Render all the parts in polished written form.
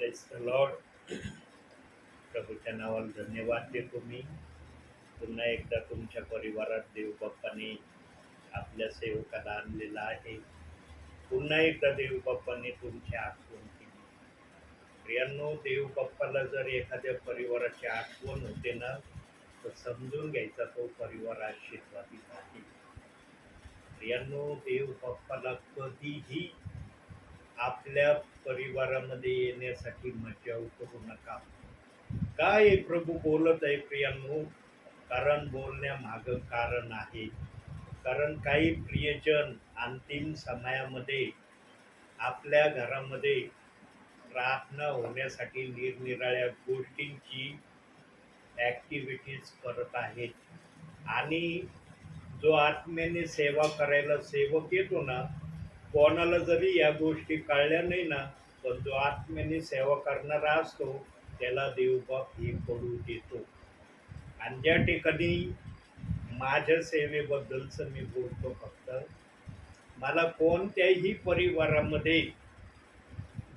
Praise the Lord. प्रभूच्या नावाला धन्यवाद देतो मी. पुन्हा एकदा तुमच्या परिवारात देव बाप्पाने आपल्या सेवकाला आणलेला आहे. पुन्हा एकदा देव बाप्पाने तुमची आठवण केली. प्रियांनो, देव बाप्पाला जर एखाद्या परिवाराची आठवण होते ना, तर समजून घ्यायचा तो परिवार आशीर्वादित आहे. प्रियांनो, देव बाप्पाला कधीही आपल्या परिवारामध्ये येण्यासाठी मज्जाव करू नका. काय प्रभू बोलत आहे प्रियांनो? कारण बोलण्यामागं कारण आहे. कारण काही प्रियजन अंतिम समयामध्ये आपल्या घरामध्ये प्रार्थना होण्यासाठी निरनिराळ्या गोष्टींची ॲक्टिव्हिटीज करत आहेत. आणि जो आत्म्याने सेवा करायला सेवक येतो ना, कोणाला जरी या गोष्टी कळल्या नाही ना, पण जो आत्म्याने सेवा करणारा असतो त्याला देवबाप ही पडू देतो. आणि ज्या ठिकाणी माझ्या सेवेबद्दलचं मी बोलतो, फक्त मला कोणत्याही परिवारामध्ये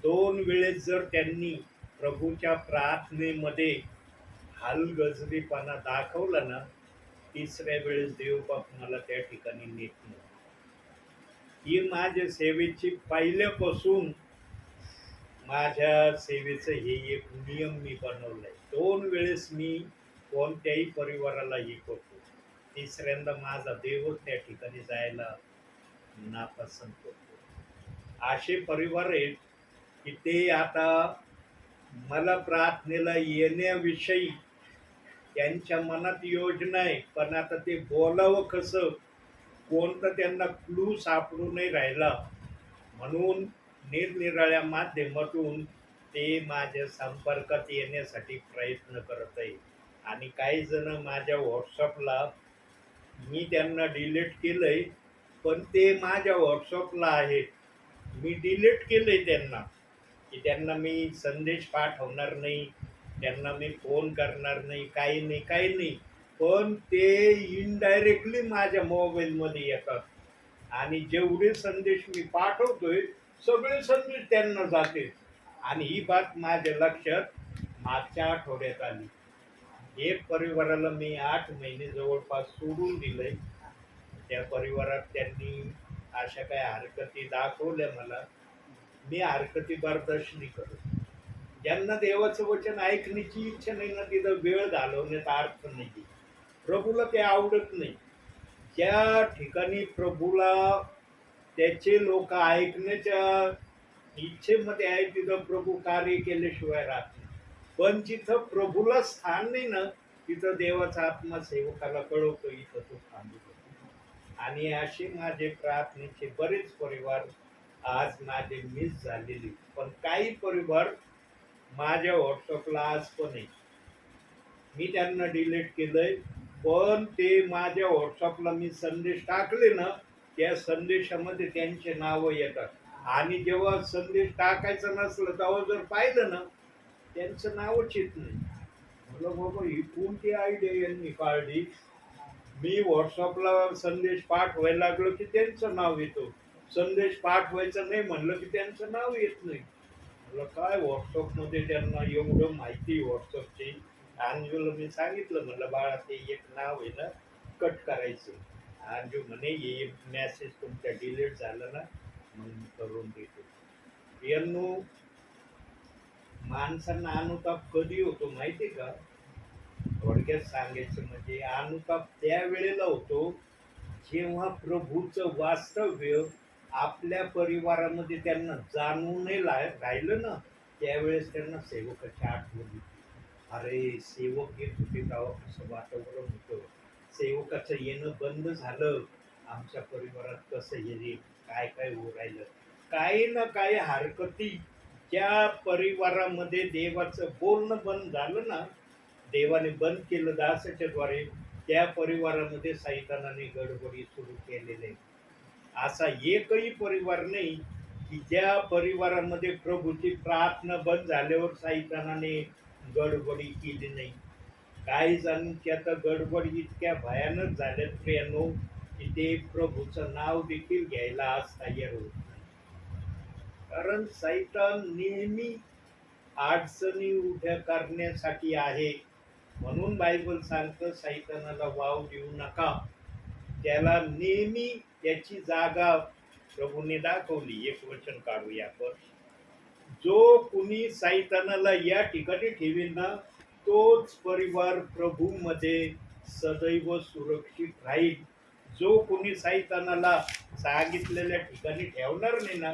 2 वेळेस जर त्यांनी प्रभूच्या प्रार्थनेमध्ये हलगर्जीपणा दाखवला ना, तिसऱ्या वेळेस देवबाप मला त्या ठिकाणी नेत नाही. ही माझ्या सेवेची पहिल्यापासून माझ्या सेवेचं हे एक नियम मी बनवलंय. 2 वेळेस मी कोणत्याही परिवाराला हे करतो. तिसऱ्यांदा माझा देवच त्या ठिकाणी जायला नापसंत करतो. असे परिवार आहेत की ते आता मला प्रार्थनेला येण्याविषयी त्यांच्या मनात योजना आहे, पण आता ते बोलावं कसं, कोणतं त्यांना क्लू सापडू नाही राहिला. म्हणून निरनिराळ्या माध्यमातून ते माझ्या संपर्कात येण्यासाठी प्रयत्न करत आहे. आणि काही जण माझ्या व्हॉट्सअपला, मी त्यांना डिलीट केलंय, पण ते माझ्या व्हॉट्सअपला आहेत. मी डिलीट केलंय त्यांना, की त्यांना मी संदेश पाठवणार नाही, त्यांना मी फोन करणार नाही, काही नाही. पण ते इनडायरेक्टली माझ्या मोबाईलमध्ये येतात आणि जेवढे संदेश मी पाठवतोय सगळे संदेश त्यांना जाते. आणि ही बात माझ्या लक्षात मागच्या आठवड्यात आली. एक परिवाराला मी 8 महिने जवळपास सोडून दिलंय. त्या परिवारात त्यांनी अशा काही हरकती दाखवल्या मला. मी हरकती बर्दाश्त नाही करत. ज्यांना देवाचं वचन ऐकण्याची इच्छा नाही ना, तिथं वेळ घालवण्यात अर्थ नाही. प्रभूला ते आवडत नाही. ज्या ठिकाणी प्रभूला त्याचे लोक ऐकण्याच्या इच्छेमध्ये आहे, तिथं प्रभू कार्य केल्याशिवाय राहत नाही. पण जिथं प्रभूला स्थान नाही ना, तिथं देवाचा आत्मा सेवकाला कळवतो, इथं तो थांबू. आणि असे माझे प्रार्थनेचे बरेच परिवार आज माझे मिस झालेले. पण काही परिवार माझ्या व्हॉट्सअपला आज पण आहे. मी त्यांना डिलीट केलंय, पण ते माझ्या व्हॉट्सअपला मी संदेश टाकले ना, त्या संदेशामध्ये त्यांचे नावं येतात. आणि जेव्हा संदेश टाकायचा नसलं तेव्हा जर पाहिलं ना, त्यांचं नावच येत नाही. म्हटलं बाबा, ही कोणती आयडिया यांनी काढली? मी व्हॉट्सअपला संदेश पाठवायला लागलो की त्यांचं नाव येतो, संदेश पाठवायचा नाही म्हणलं की त्यांचं नाव येत नाही. म्हटलं काय व्हॉट्सअपमध्ये त्यांना एवढं माहिती व्हॉट्सअपची. अंजूला मी सांगितलं, म्हणलं बाळा, ते एक नाव आहे ना, कट करायचं. अंजू म्हणे, हे मेसेज तुमच्या डिलीट झालं ना, मग मी करून देतो. यांनो, माणसांना अनुताप कधी होतो माहिती का? थोडक्यात सांगायचं म्हणजे अनुताप त्या वेळेला होतो जेव्हा प्रभूचं वास्तव्य आपल्या परिवारामध्ये त्यांना जाणवू नाही राहिलं ना, त्यावेळेस त्यांना सेवकाची आठवण येते. अरे, सेवक येत होते तेव्हा कसं वातावरण होतं, सेवकाचं येणं बंद झालं, आमच्या परिवारात कसं येईल, काय काय होऊ राहिलं. काही ना काही हरकती ज्या परिवारामध्ये देवाचं बोलणं बंद झालं ना, देवाने बंद केलं दासाच्या द्वारे, त्या परिवारामध्ये सैतानाने गडबडी सुरू केलेले. असा एकही परिवार नाही की ज्या परिवारामध्ये प्रभूची प्रार्थना बंद झाल्यावर सैतानाने गडबडी केली नाही. काही जणांची आता गडबड इतक्या भयानक झाल्यात प्रियांनो, की ते प्रभूचं नाव देखील घ्यायला आज तयार होत नाही. कारण सैतान नेहमी अडचणी उभ्या करण्यासाठी आहे. म्हणून बायबल सांगतं सैतानाला वाव देऊ नका. त्याला नेहमी त्याची जागा प्रभूने दाखवली. एक वचन काढूया आपण. जो कुणी सैतानाला या ठिकाणी ठेवील ना तोच परिवार प्रभूमध्ये सदैव सुरक्षित राहील. जो कोणी सैतानाला सांगितलेल्या ठिकाणी ठेवणार नाही ना,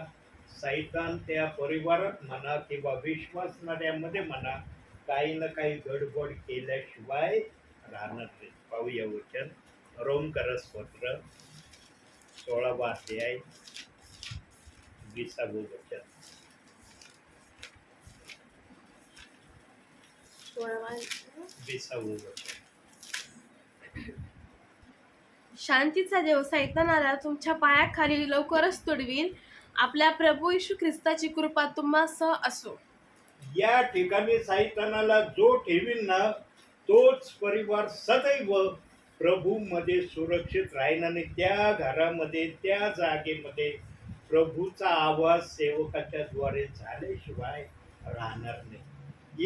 सैतान त्या परिवारात म्हणा किंवा विश्वासणाऱ्यामध्ये म्हणा काही ना काही गडबड केल्याशिवाय राहणार नाही. पाहूया वचन रोमकरस पत्र 16वा अध्याय 20वे वचन. 20वे वचन. शांतीचा देव सैतानाला तुमच्या पायाखाली लवकरच तुडवीन. आपल्या प्रभू येशू ख्रिस्ताची कृपा तुम्हासह असो. या ठिकाणी सैतानाला जो ठेवील ना तोच परिवार सदैव प्रभू मध्ये सुरक्षित राहील आणि त्या घरामध्ये त्या जागेमध्ये प्रभूचा आवाज सेवकाच्या द्वारे झाल्याशिवाय राहणार नाही.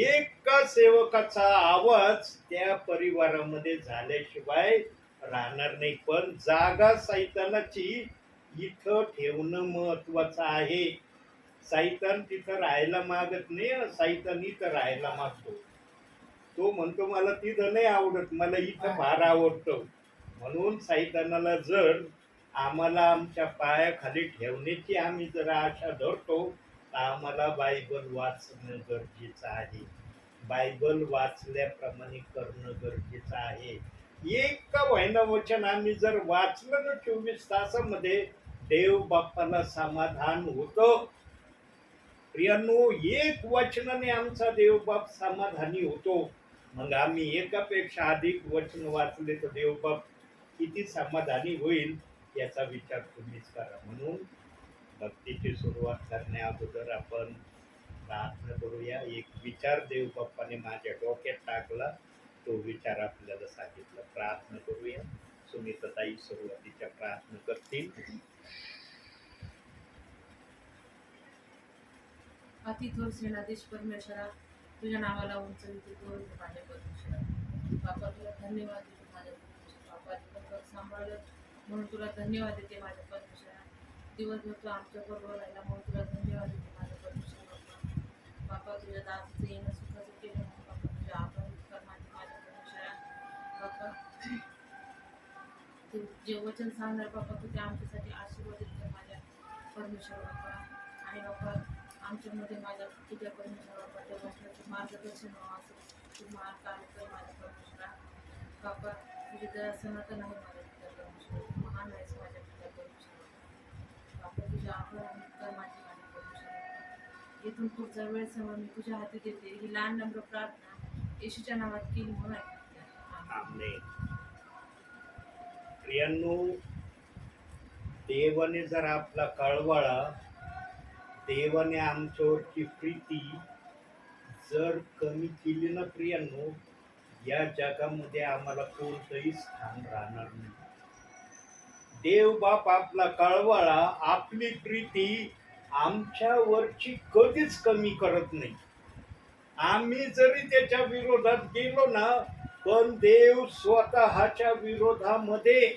एका सेवकाचा आवाज त्या परिवारामध्ये झाल्याशिवाय राहणार नाही. पण जागा सैतानाची इथं ठेवणं महत्वाचं आहे. सैतान तिथं राहायला मागत नाही, सैतान इथं राहायला मागतो. तो म्हणतो मला तिथं नाही आवडत, मला इथं फार आवडतं. म्हणून सैतानाला जर आम्हाला आमच्या पायाखाली ठेवण्याची आम्ही जर आशा धरतो तर आम्हाला बायबल वाचणं गरजेचं आहे. बायबल वाचल्याप्रमाणे करणं गरजेचं आहे. एक का व्हायना वचन आम्ही जर वाचलं ना 24 तासामध्ये देव बाप्पाला समाधान होतं. प्रियांनो, एक वचनाने आमचा देव बाप समाधानी होतो. मग आम्ही एकापेक्षा अधिक वचन वाचले तर देव बाप किती समाधानी होईल याचा विचार तुम्हीच करा. म्हणून भक्तीची सुरुवात करण्या अगोदर आपण प्रार्थना करूया. एक विचार देव बाप्पाने माझ्या डोक्यात टाकला, तो विचार आपल्याला सांगितला. प्रार्थना करूया. सुनीताताई सुरुवातीच्या प्रार्थना करतील. अतिथोर सेनाधीश परमेश्वरा, तुझ्या नावाला उंचविते तो माझ्या परमेश्वरा. बापा तुला धन्यवाद देते माझ्या परमेश्वरा. बापा दिवसभर सांभाळलं म्हणून तुला धन्यवाद देते माझ्या परमेश्वरा. दिवसभर तू आमच्या बरोबर राहिला म्हणून तुला धन्यवाद देते माझ्या परमेश्वरा. बापा बापा तुझ्या दासाचं येणं सुखाचं केलं म्हणून बापा तुझ्या आभार कर माझ्या परमेश्वरा. बापा तू जे वचन सांगणार बापा तू ते आमच्यासाठी आशीर्वादित कर माझ्या परमेश्वरा. बापा आणि बापा आमच्यामध्ये माझ्या तुझ्या परमेश्वरा बापा त्या वचनाचं मार्गदर्शन व्हावं असं तू कार्य कर माझ्या परमेश्वरा. बापा तुझी दया सनातन आहे माझ्या तुझ्या परमेश्वरा. तू महान आहेस माझ्या तुझ्या परमेश्वरा. बापा तुझ्या आभार कर माझ्या परमेश्वरा. इथून पुढचा वेळ समोर मी तुझ्या हाती देते. ही लहान नम्र प्रार्थना येशूच्या नावात केली म्हणून आमेन. प्रियांनो, देवाने जर आपला कळवळा, देवाने आमच्यावरची प्रीती जर कमी केली ना प्रियांनो, या जगामध्ये आम्हाला कोणतंही स्थान राहणार नाही. देव बाप आपला कळवळा, आपली प्रीती आमच्यावरची कधीच कमी करत नाही. आम्ही जरी त्याच्या विरोधात गेलो ना, पण देव स्वतःच्या विरोधामध्ये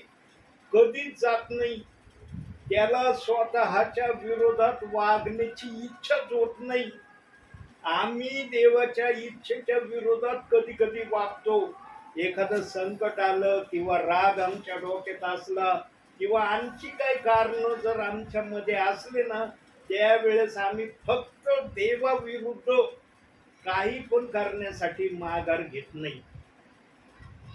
कधीच जात नाही. त्याला स्वतःच्या विरोधात वागण्याची इच्छाच होत नाही. आम्ही देवाच्या इच्छेच्या विरोधात कधी कधी वागतो. एखादं संकट आलं किंवा राग आमच्या डोक्यात असला किंवा आणखी काही कारण जर आमच्यामध्ये असले ना, त्यावेळेस आम्ही फक्त देवाविरुद्ध काही पण करण्यासाठी माघार घेत नाही.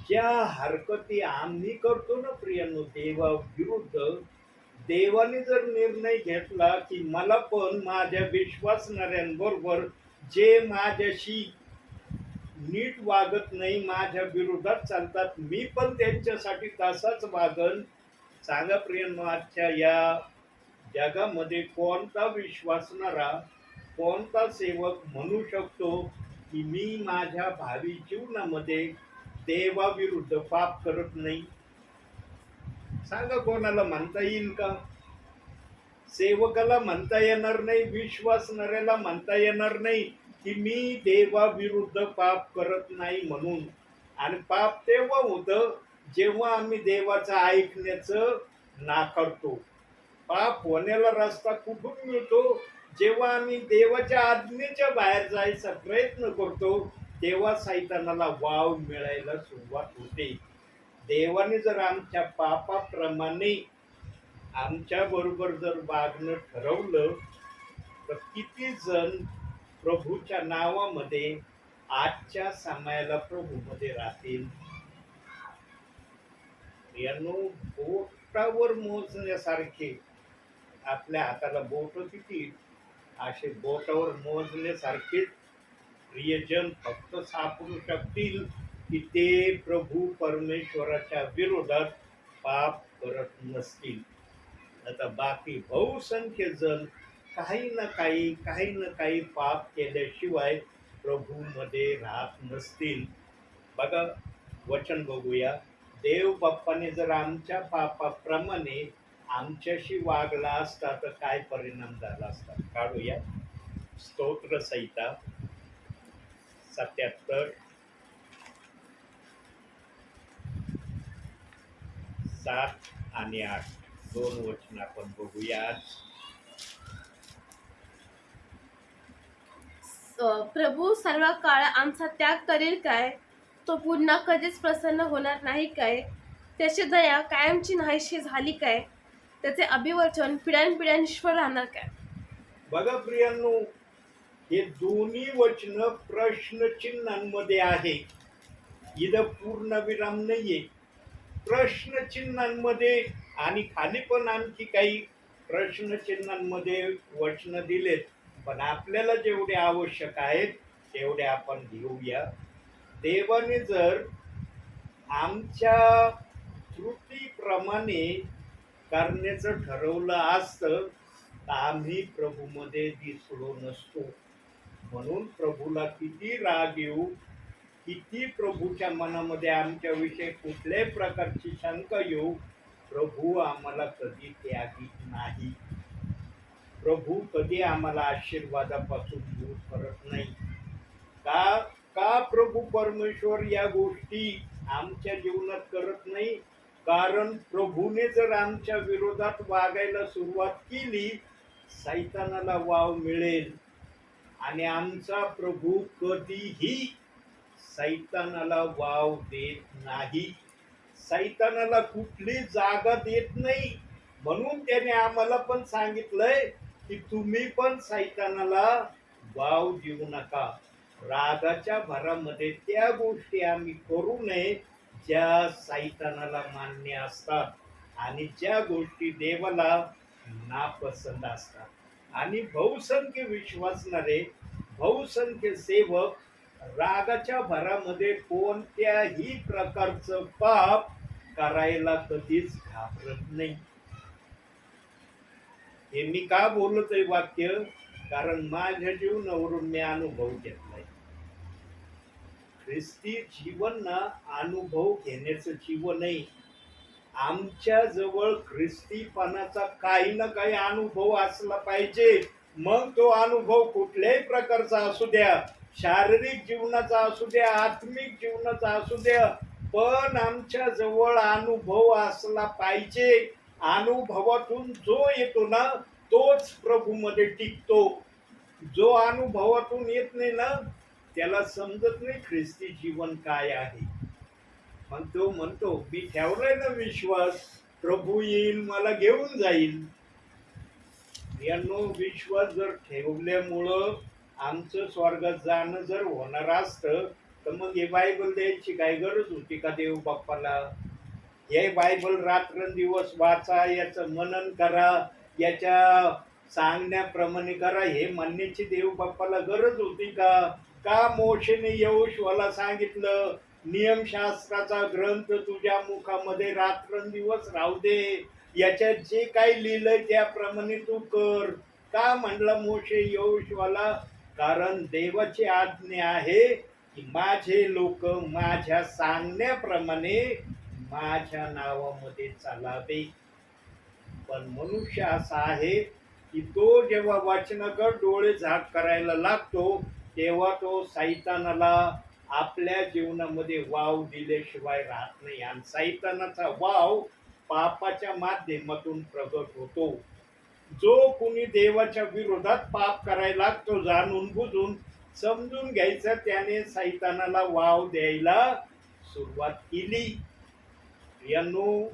ज्या हरकती आम्ही करतो ना प्रियांनो देवाविरुद्ध, देवाने जर निर्णय घेतला की मला पण माझ्या विश्वासणाऱ्यांबरोबर जे माझ्याशी नीट वागत नाही, माझ्या विरोधात चालतात, मी पण त्यांच्यासाठी तसाच वागन. सांगा प्रियांनो, आजच्या या जगामध्ये कोणता विश्वासणारा, कोणता सेवक म्हणू शकतो की मी माझ्या भावी जीवनामध्ये देवाविरुद्ध पाप करत नाही? सांगा, कोणाला म्हणता येईल का? सेवकाला म्हणता येणार नाही, विश्वासणाऱ्याला म्हणता येणार नाही. की मी देवाविरुद्ध पाप करत नाही म्हणून. आणि पाप तेव्हा होतं जेव्हा आम्ही देवाचं ऐकण्याचं नाकारतो. पाप होण्याला रस्ता कुठून मिळतो? जेव्हा आम्ही देवाच्या आज्ञेच्या बाहेर जायचा प्रयत्न करतो तेव्हा सैतानाला वाव मिळायला सुरुवात होते. देवाने जर आमच्या पापाप्रमाणे आमच्या बरोबर जर वागणं ठरवलं तर किती जण प्रभूच्या नावामध्ये आजच्या समयाला प्रभूमध्ये राहतील. यांनो, बोटावर मोजण्यासारखे, आपल्या हाताला बोट किती, असे बोटावर मोजण्यासारखे प्रियजन फक्त सापडू शकतील की ते प्रभू परमेश्वराच्या विरोधात पाप करत नसतील. आता बाकी बहुसंख्य जण काही ना काही पाप केल्याशिवाय प्रभूमध्ये राहत नसतील. बघा, वचन बघूया. देव बाप्पाने जर आमच्या पापाप्रमाणे आमच्याशी वागला असता तर काय परिणाम झाला असता? काढूया. स्तोत्र संहिता 77 7 आणि 8 दोन वचन आपण बघूया. प्रभू सर्व काळ आमचा त्याग करेल काय? तो पुन्हा कधीच प्रसन्न होणार नाही काय? त्याची दया कायमची नाहीशी झाली काय? त्याचे अभिवचन पिढ्यानपिढ्यानश्वर राहणार काय? बघा प्रियांनो, हे दोन्ही वचन प्रश्नचिन्हांमध्ये आहे. इथं पूर्णविराम नाहीये, प्रश्नचिन्हांमध्ये. आणि खाली पण आणखी काही प्रश्नचिन्हांमध्ये वचन दिलेत. पण आपल्याला जेवढे आवश्यक आहेत तेवढे आपण घेऊया. देवाने जर आमच्या त्रुटीप्रमाणे करण्याचं ठरवलं असतं तर आम्ही प्रभूमध्ये दिसलो नसतो. म्हणून प्रभूला किती राग येऊ, किती प्रभूच्या मनामध्ये आमच्याविषयी कुठल्याही प्रकारची शंका येऊ, प्रभू आम्हाला कधी त्यागीत नाही. प्रभू कधी आम्हाला आशीर्वादापासून दूर करत नाही. का का प्रभू परमेश्वर या गोष्टी आमच्या जीवनात करत नाही? कारण प्रभूने जर आमच्या विरोधात वागायला सुरुवात केली सैतानाला वाव मिळेल. आणि आमचा प्रभू कधीही सैतानाला वाव देत नाही. सैतानाला कुठली जागा देत नाही. म्हणून त्याने आम्हाला पण सांगितलंय की तुम्ही पण सैतानाला वाव देऊ नका. रागाच्या भरामध्ये त्या गोष्टी आम्ही करू नये ज्या सैतानाला मान्य असतात आणि ज्या गोष्टी देवाला नापसंत असतात. आणि बहुसंख्य विश्वासणारे, बहुसंख्य सेवक रागाच्या भरामध्ये कोणत्याही प्रकारचं पाप करायला कधीच घाबरत नाही. हे मी का बोलतोय वाक्य? कारण माझ्या जीवनावरून मी अनुभव घेतलाय. ख्रिस्ती जीवन ना अनुभव घेण्याचं जीवन नाही. आमच्या जवळ ख्रिस्तीपणाचा काही ना काही अनुभव असला पाहिजे. मग तो अनुभव कुठल्याही प्रकारचा असू द्या, शारीरिक जीवनाचा असू द्या, आत्मिक जीवनाचा असू द्या, पण आमच्या जवळ अनुभव असला पाहिजे. अनुभवातून जो येतो ना तोच प्रभूमध्ये टिकतो. जो अनुभवातून येत नाही ना त्याला समजत नाही ख्रिस्ती जीवन काय आहे. मग तो म्हणतो मी ठेवलाय ना विश्वास, प्रभू येईल मला घेऊन जाईल. यांनो, विश्वास जर ठेवल्यामुळं आमचं स्वर्गात जाणं जर होणार असतं तर मग हे बायबल द्यायची काय गरज होती का देव बाप्पाला? हे बायबल रात्रंदिवस वाचा, याचं मनन करा, याच्या सांगण्याप्रमाणे करा, हे म्हणण्याची देव बाप्पाला गरज होती का? का मोशेने यहोशूआला सांगितलं नियमशास्त्राचा ग्रंथ तुझ्या मुखामध्ये रात्रंदिवस राहू दे, याच्यात जे काही लिहिलंय त्याप्रमाणे तू कर? का म्हणला मोशे यहोशूआला? कारण देवाची आज्ञा आहे की माझे लोक माझ्या सांगण्याप्रमाणे माझ्या नावामध्ये चालावे. पण मनुष्य असा आहे की तो जेव्हा वाचनाकडे डोळे झाक करायला लागतो तेव्हा तो सैतानाला आपल्या जीवनामध्ये वाव दिल्याशिवाय राहत नाही. आणि सैतानाचा वाव पापाच्या माध्यमातून प्रगट होतो. जो कोणी देवाच्या विरोधात पाप करायला लागतो, जाणून बुजून समजून घ्यायचं, त्याने सैतानाला वाव द्यायला सुरुवात केली. यांनो,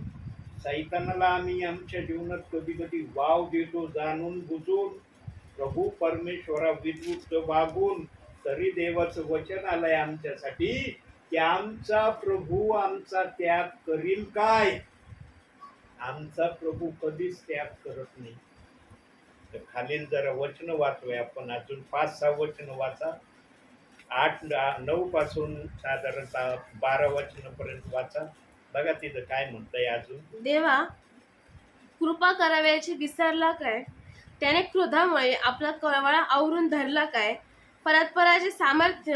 सैतानाला आम्ही आमच्या जीवनात कधी कधी वाव देतो, जाणून बुजून, प्रभू परमेश्वरा विरुद्ध वागून. तरी देवाचं वचन आलंय आमच्यासाठी की आमचा प्रभू आमचा त्याग करील काय? आमचा प्रभू कधीच त्याग करत नाही. तर खालील जरा वचन वाचूया आपण, अजून 5-6 वचन वाचा. 8-9 पासून साधारणतः 12 वचनापर्यंत वाचा. बघा तिथं काय म्हणतंय अजून. देवा कृपा करावयाची विसरला काय? त्याने क्रोधामुळे आपला कळवळा आवरून धरला काय? परस्पराचे सामर्थ्य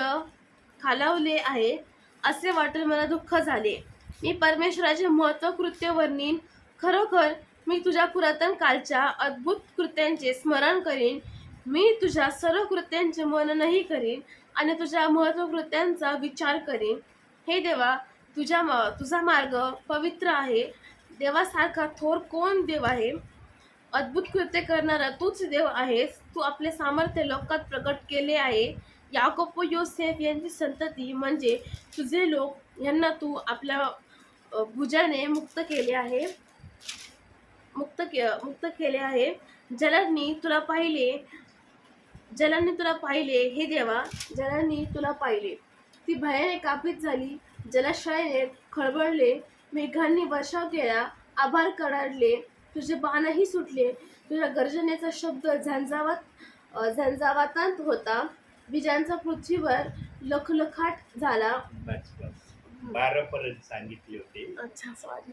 खालावले आहे असे वाटून मला दुःख झाले. मी परमेश्वराचे महत्त्व कृत्य वर्णीन. खरोखर मी तुझ्या पुरातन कालच्या अद्भुत कृत्यांचे स्मरण करीन. मी तुझ्या सर्व कृत्यांचे मननही करीन आणि तुझ्या महत्त्व कृत्यांचा विचार करीन. हे देवा, तुझा मार्ग पवित्र आहे. देवासारखा थोर कोण देव आहे? अद्भुत कृत्य करणारा तूच देव आहेस. तू आपले सामर्थ्य लोकात प्रकट केले आहे. याकोब व योसेफ यांची संतती म्हणजे तुझे लोक, यांना तू आपल्या भुजाने मुक्त केले आहे. मुक्त केले आहे. जलांनी तुला पाहिले. हे देवा, जलांनी तुला पाहिले. ती भयाने कापीत झाली. जलाशयाने खळबळले. मेघांनी वर्षाव केला. आभाळ कडाडले. तुझे बाणही सुटले. तुझ्या गर्जनेचा शब्द झंझावातांत होता. विजांचा पृथ्वीवर लखलखाट झाला. बस 12 पर्यंत सांगितले होते. अच्छा, सॉरी.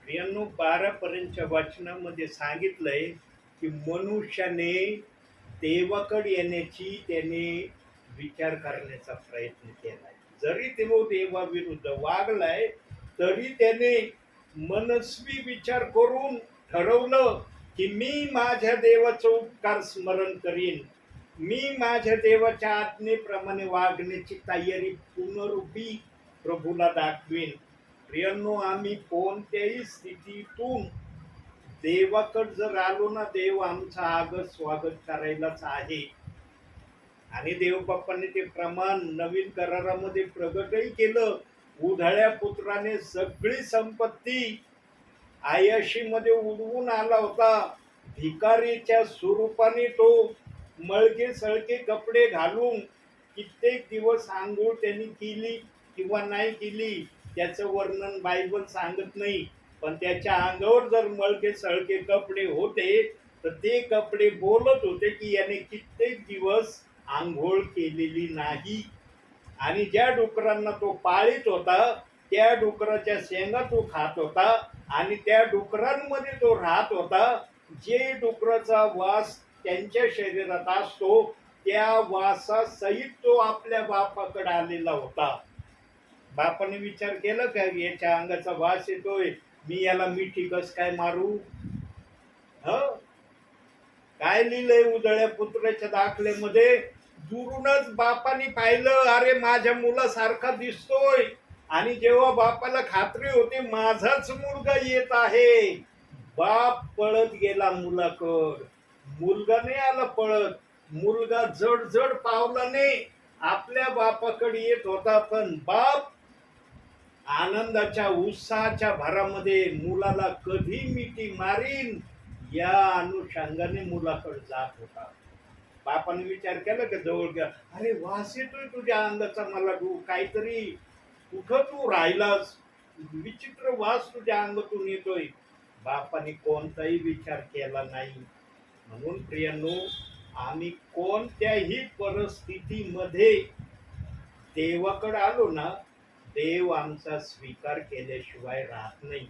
प्रियांनो, 12 पर्यंतच्या वचनामध्ये सांगितलंय की मनुष्याने देवाकडे येण्याची त्याने विचार करण्याचा प्रयत्न केलाय. जरी तो देवाविरुद्ध वागलाय तरी त्याने मनस्वी विचार करून ठरवलं की मी माझ्या देवाचं उपकार स्मरण करीन. मी माझ्या देवाच्या आज्ञेप्रमाणे वागण्याची तयारी पुनरुभी प्रभूला दाखवीन. प्रियांनो, आम्ही कोणत्याही स्थितीतून देवाकडे जर आलो ना, देव आमचं आगत स्वागत करायलाच आहे. आणि देव बाप्पाने ते प्रमाण नवीन करारामध्ये प्रगटही केलं. उधळ्या पुत्राने सगळी संपत्ती आयाशीमध्ये उडवून आला होता. भिकारीच्या स्वरूपाने तो मळके सळके कपडे घालून कित्येक दिवस आंघोळ त्यांनी केली किंवा नाही केली त्याचं वर्णन बायबल सांगत नाही. पण त्याच्या अंगावर जर मळके सळके कपडे होते तर ते कपडे बोलत होते की याने कित्येक दिवस आंघोळ केलेली नाही. आणि ज्या डुकरांना तो पाळीत होता त्या डुकराच्या शेंगा तो खात होता आणि त्या डुकरांमध्ये तो राहत होता. जे डुकराचा वास त्यांच्या शरीरात असतो त्या वासासहित तो आपल्या बापाकडे आलेला होता. बापाने विचार केला का, याच्या अंगाचा वास येतोय, मी याला मिठी कस काय मारू? काय लिहिलंय उधळ्या पुत्राच्या दाखल्यामध्ये? दुरूनच बापाने पाहिलं, अरे माझ्या मुलासारखा दिसतोय. आणि जेव्हा बापाला खात्री होती माझाच मुलगा येत आहे, बाप पळत गेला मुलाकड. मुलगा नाही आला पळत. मुलगा जड जड पावलाने आपल्या बापाकडे येत होता. पण बाप आनंदाच्या उत्साहाच्या भरामध्ये मुलाला कधी मिठी मारीन या अनुषंगाने मुलाकडे जात होता. बापाने विचार केला का जवळ घ्या, अरे वास येतोय तुझ्या अंगाचा, मला काहीतरी, कुठं तू राहिलास, विचित्र वास तुझ्या अंगातून येतोय. बापाने कोणताही विचार केला नाही. म्हणून प्रियांनो, आम्ही कोणत्याही परिस्थितीमध्ये देवाकडे आलो ना, देव आमचा स्वीकार केल्याशिवाय राहत नाही.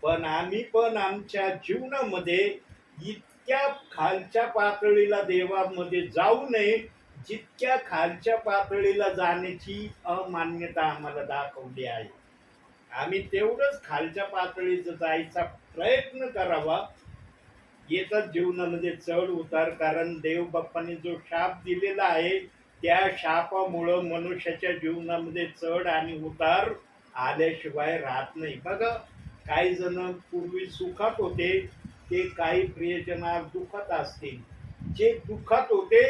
पण आम्ही पण आमच्या जीवनामध्ये इतक्या खालच्या पातळीला देवामध्ये जाऊ नये जितक्या खालच्या पातळीला जाण्याची अमान्यता आम्हाला दाखवली आहे. आम्ही तेवढंच खालच्या पातळीचं जायचा प्रयत्न करावा. येतात जीवनामध्ये चढ उतार, कारण देव बाप्पाने जो शाप दिलेला आहे त्या शापामुळं मनुष्याच्या जीवनामध्ये चढ आणि उतार आल्याशिवाय राहत नाही. बघा, काही जण पूर्वी सुखात होते, ते काही प्रियजन आज दुःखात असतील. जे दुःखात होते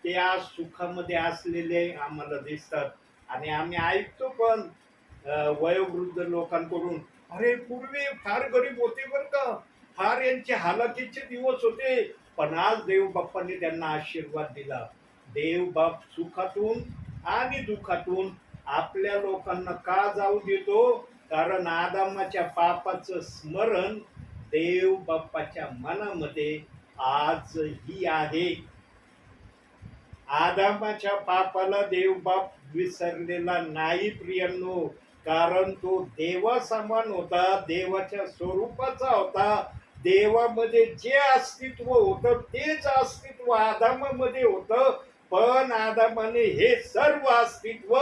ते आज सुखामध्ये असलेले आम्हाला दिसतात. आणि आम्ही ऐकतो पण वयोवृद्ध लोकांकडून, अरे पूर्वी फार गरीब होते बरं का, फार यांचे हालाकीचे दिवस होते, पण आज देव बाप्पांनी त्यांना आशीर्वाद दिला. देव बाप सुखातून आणि दुःखातून आपल्या लोकांना का जाऊ देतो? कारण आदामाच्या पापाचं स्मरण देव बाप्पाच्या मनामध्ये आजही आहे. आदामाच्या पापाला देव बाप विसरलेला नाही प्रियांनो, कारण तो देवा समान होता, देवाच्या स्वरूपाचा होता. देवामध्ये जे अस्तित्व होतं तेच अस्तित्व आदामामध्ये होतं, पण आदामाने हे सर्व अस्तित्व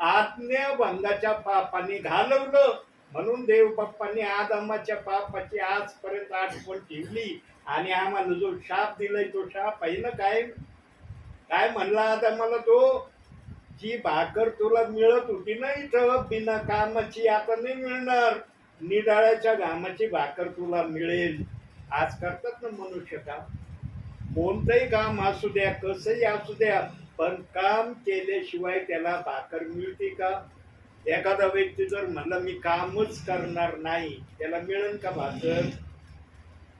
आज्ञाभंगाच्या पापाने घालवलं. म्हणून देव बाप्पांनी आदामाच्या पापाची आजपर्यंत आठवण ठेवली आणि आम्हाला जो शाप दिलाय तो शाप आहे ना, काय काय म्हणला आदामाला तो, जी भाकर तुला मिळत होती ना इथं बिना कामाची, आता नाही मिळणार, निराळ्याच्या घामाची भाकर तुला मिळेल. आज करतात ना मनुष्य काम, कोणतंही काम असू द्या, कसंही असू द्या, पण काम केल्याशिवाय त्याला भाकर मिळते का? एखादा व्यक्ती जर म्हणला मी कामच करणार नाही, त्याला मिळेल का भाकर?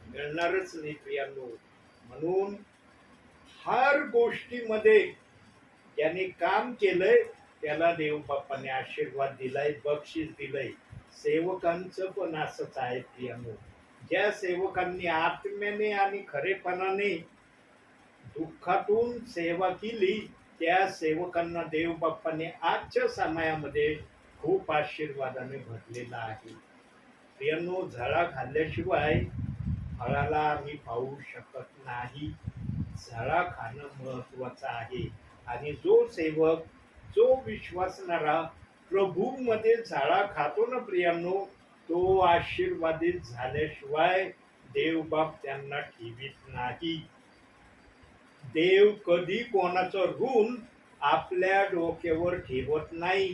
मिळणारच नाही प्रियांनो. म्हणून हर गोष्टीमध्ये ज्याने काम केलंय त्याला देव बाप्पाने आशीर्वाद दिलाय, बक्षीस दिलंय. सेवकांचं पण असंच आहे प्रियांनो. ज्या सेवकांनी आत्म्याने आणि खरेपणाने दुःखातून सेवा केली, त्या सेवकांना देव बाप्पाने आजच्या समयामध्ये खूप आशीर्वादाने भरलेला आहे. प्रियांनो, झळा खाल्ल्याशिवाय फळाला आम्ही पाहू शकत नाही. झळा खाणं महत्वाचं आहे. आणि जो सेवक, जो विश्वासणारा प्रभूमध्ये झळा खातो ना प्रियांनो, तो आशीर्वादित झाल्याशिवाय देव बाप त्यांना ठेवीत नाही. देव कधी कोणाचं ऋण आपल्या डोक्यावर ठेवत नाही.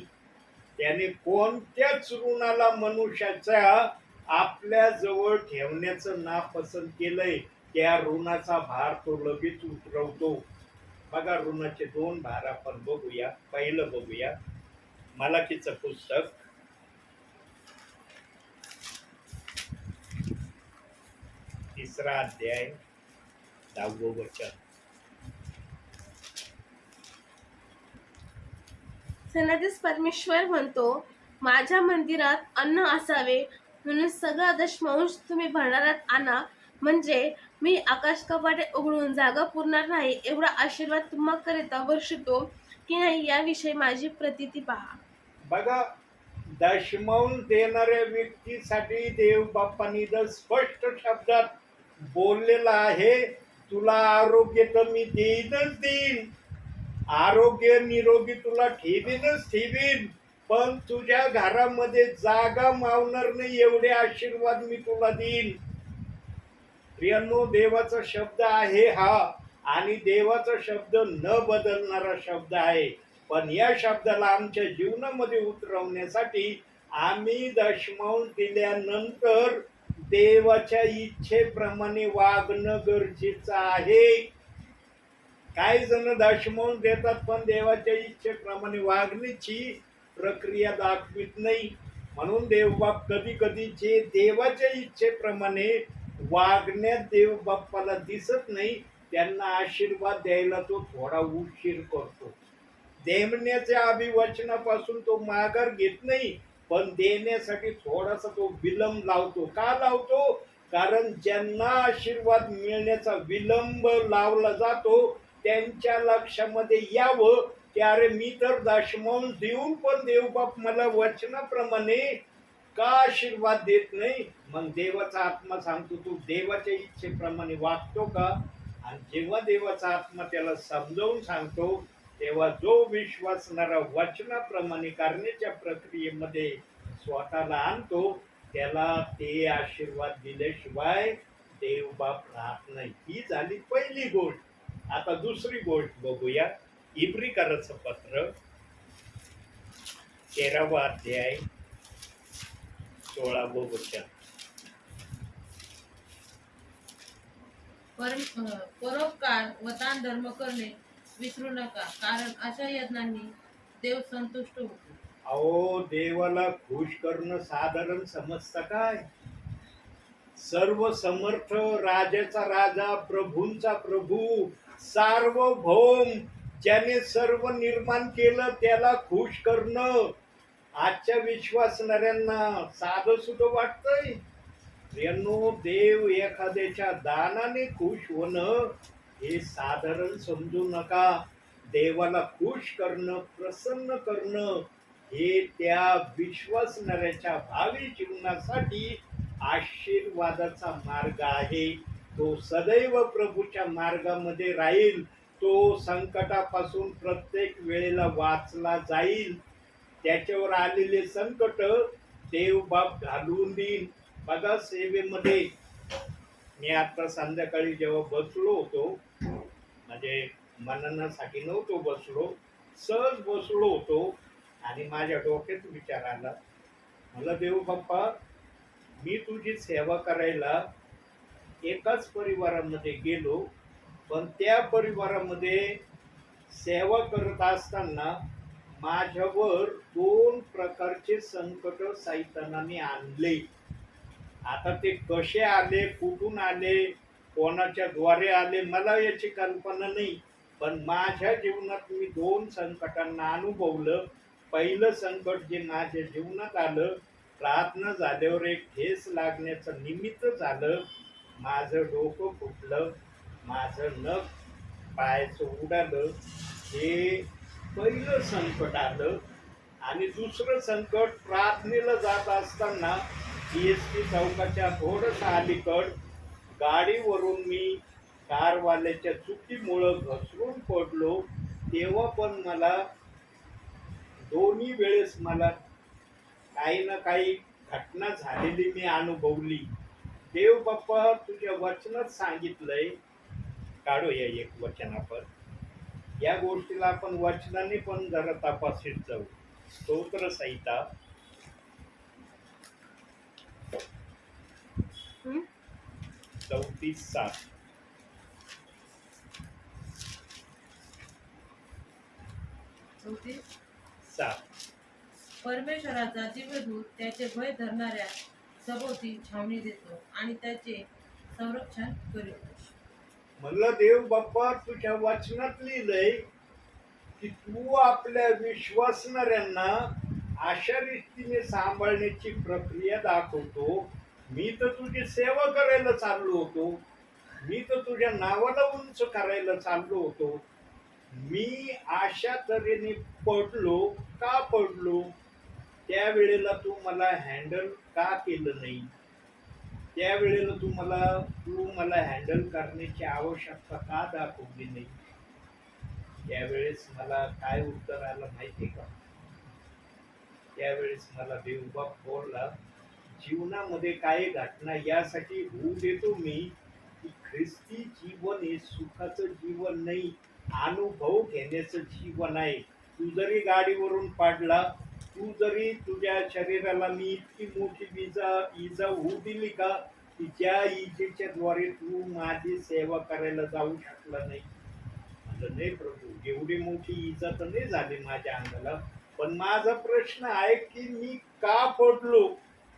त्याने कोणत्याच ऋणाला मनुष्याच्या आपल्या जवळ ठेवण्याचं नापसंत केलंय. त्या ऋणाचा भार तो लगेच उतरवतो. बघा, ऋणाचे 2 भार आपण बघूया. पहिलं बघूया, मलाकीचं पुस्तक 3रा अध्याय 10वं वचन. सेनाधीश परमेश्वर म्हणतो, माझ्या मंदिरात अन्न असावे म्हणून सगळा दशमांश तुम्ही भंडारात आणा, म्हणजे मी आकाश कपाटे उघडून जागा पुरणार नाही एवढा आशीर्वाद तुम्हाकरिता वर्षितो की नाही याविषयी माझी प्रतीती पहा. बघा, दशमांश देणाऱ्या व्यक्तीसाठी देव बाप्पांनी जर स्पष्ट शब्दात बोललेला आहे, तुला आरोग्य तर मी देईनच देईन, आरोग्य निरोगी तुला ठेवीनच ठेवीन, पण तुझ्या घरामध्ये जागा मावणार नाही एवढे आशीर्वाद मी तुला देईन. प्रियांनो, देवाचा शब्द आहे हा, आणि देवाचा शब्द न बदलणारा शब्द आहे. पण या शब्दाला आमच्या जीवनामध्ये उतरवण्यासाठी आम्ही दशमांश दिल्यानंतर देवाच्या इच्छेप्रमाणे वागणं गरजेचं आहे. काही जण दशमांश देतात पण देवाच्या इच्छेप्रमाणे वागण्याची प्रक्रिया दाखवित नाही. म्हणून देवबाप कधी कधी जे देवाच्या इच्छेप्रमाणे वागण्यात देव बाप्पाला दिसत नाही, त्यांना आशीर्वाद द्यायला तो थोडा उशीर करतो. देण्याच्या अभिवचनापासून तो माघार घेत नाही, पण देण्यासाठी थोडासा तो विलंब लावतो. का लावतो? कारण ज्यांना आशीर्वाद मिळण्याचा विलंब लावला जातो त्यांच्या लक्षामध्ये यावं की अरे, मी तर दशमांश देऊन पण देवबाप मला वचनाप्रमाणे का आशीर्वाद देत नाही. मग देवाचा आत्मा सांगतो, तू देवाच्या इच्छेप्रमाणे वागतो का? आणि जेव्हा देवाचा आत्मा त्याला समजावून सांगतो, तेव्हा जो विश्वासणारा वचनाप्रमाणे करण्याच्या प्रक्रियेमध्ये स्वतःला आणतो, त्याला ते आशीर्वाद दिल्याशिवाय देवबाप राहत नाही. ही झाली पहिली गोष्ट. आता दुसरी गोष्ट बघूया. इब्रिकराचं पत्र 13वा अध्याय 16वं वचन. परोपकार व दान धर्म करणे विसरू नका, कारण अशा यज्ञांनी देव संतुष्ट होतो. अहो, देवाला खुश करणं साधारण समजतं काय? सर्व समर्थ, राजाचा राजा, प्रभूंचा प्रभू, सार्वभौम, ज्याने सर्व निर्माण केलं त्याला खुश करणं आजच्या विश्वासणाऱ्यांना साधं सुद्धा वाटतंय. प्रियांनो, देव एखाद्याच्या दानाने खुश होणं हे साधारण समजू नका. देवाला खुश करणं, प्रसन्न करणं हे त्या विश्वासणाऱ्याच्या भावी जीवनासाठी आशीर्वादाचा मार्ग आहे. तो सदैव प्रभूच्या मार्गामध्ये राहील. तो संकटापासून प्रत्येक वेळेला वाचला जाईल. त्याच्यावर आलेले संकट देव बाप घालवून देईल. बघा, सेवेमध्ये मी आता संध्याकाळी जेव्हा बसलो होतो, म्हणजे मननासाठी नव्हतो बसलो, सहज बसलो होतो आणि माझ्या डोक्यात विचार आला, मला देव बाप्पा, मी तुझी सेवा करायला एकाच परिवारामध्ये गेलो, पण त्या परिवारामध्ये सेवा करत असताना माझ्यावर 2 प्रकारचे संकट सैतानाने आणले. आता ते कसे आले, कुठून आले, कोणाच्या द्वारे आले, मला याची कल्पना नाही. पण माझ्या जीवनात मी 2 संकटांना अनुभवलं. पहिलं संकट जे माझ्या जीवनात आलं, प्रार्थना झाल्यावर एक ठेस लागण्याचं निमित्त झालं. माझं डोकं फुटलं, माझं नख पायाचं उडालं. हे पहिलं संकट आलं. आणि दुसरं संकट प्रार्थनेला जात असताना CST चौकाच्या थोडंसं अलीकड गाडीवरून मी कारवाल्याच्या चुकीमुळं घसरून पडलो. तेव्हा पण मला दोन्ही वेळेस मला काही ना काही घटना झालेली मी अनुभवली. देव बाप्पा, तुझ्या वचनात सांगितलंय, काढूया एक वचन आपण. या गोष्टीला आपण वचनाने पण जरा तपासीत जाऊ. स्तोत्र संहिता 34:7. परमेश्वराचा दिव्यदूत त्याचे भय धरणाऱ्या सभोवती छावणी देतो आणि त्याचे संरक्षण करीतो. म्हणलं, देव बाप्पा, तुझ्या वचनात लिहिलंय की तू आपल्या विश्वासणाऱ्यांना अशा रीतीने सांभाळण्याची प्रक्रिया दाखवतो. मी तर तुझी सेवा करायला चाललो होतो, मी तर तुझ्या नावाला उंच करायला चाललो होतो. मी अशा तऱ्हेने पडलो, का पडलो? त्यावेळेला तू मला हँडल का केलं नाही? त्यावेळेला तू मला हँडल करण्याची आवश्यकता का दाखवली नाही? त्यावेळेस मला काय उत्तर आलं माहिती का? त्यावेळेस मला देवबाप बोलला, जीवनामध्ये काही घटना यासाठी होऊ देतो मी की ख्रिस्ती जीवन हे सुखाचं जीवन नाही, अनुभव घेण्याचं जीवन आहे. तू जरी गाडीवरून पडला, तू जरी तुझ्या शरीराला मी इतकी मोठी इजा होऊ दिली का की ज्या इजेच्या द्वारे तू माझी सेवा करायला जाऊ शकला नाही? म्हणलं, नाही प्रभू, एवढी मोठी इजा तर नाही झाली माझ्या अंगाला, पण माझा प्रश्न आहे की मी का पडलो?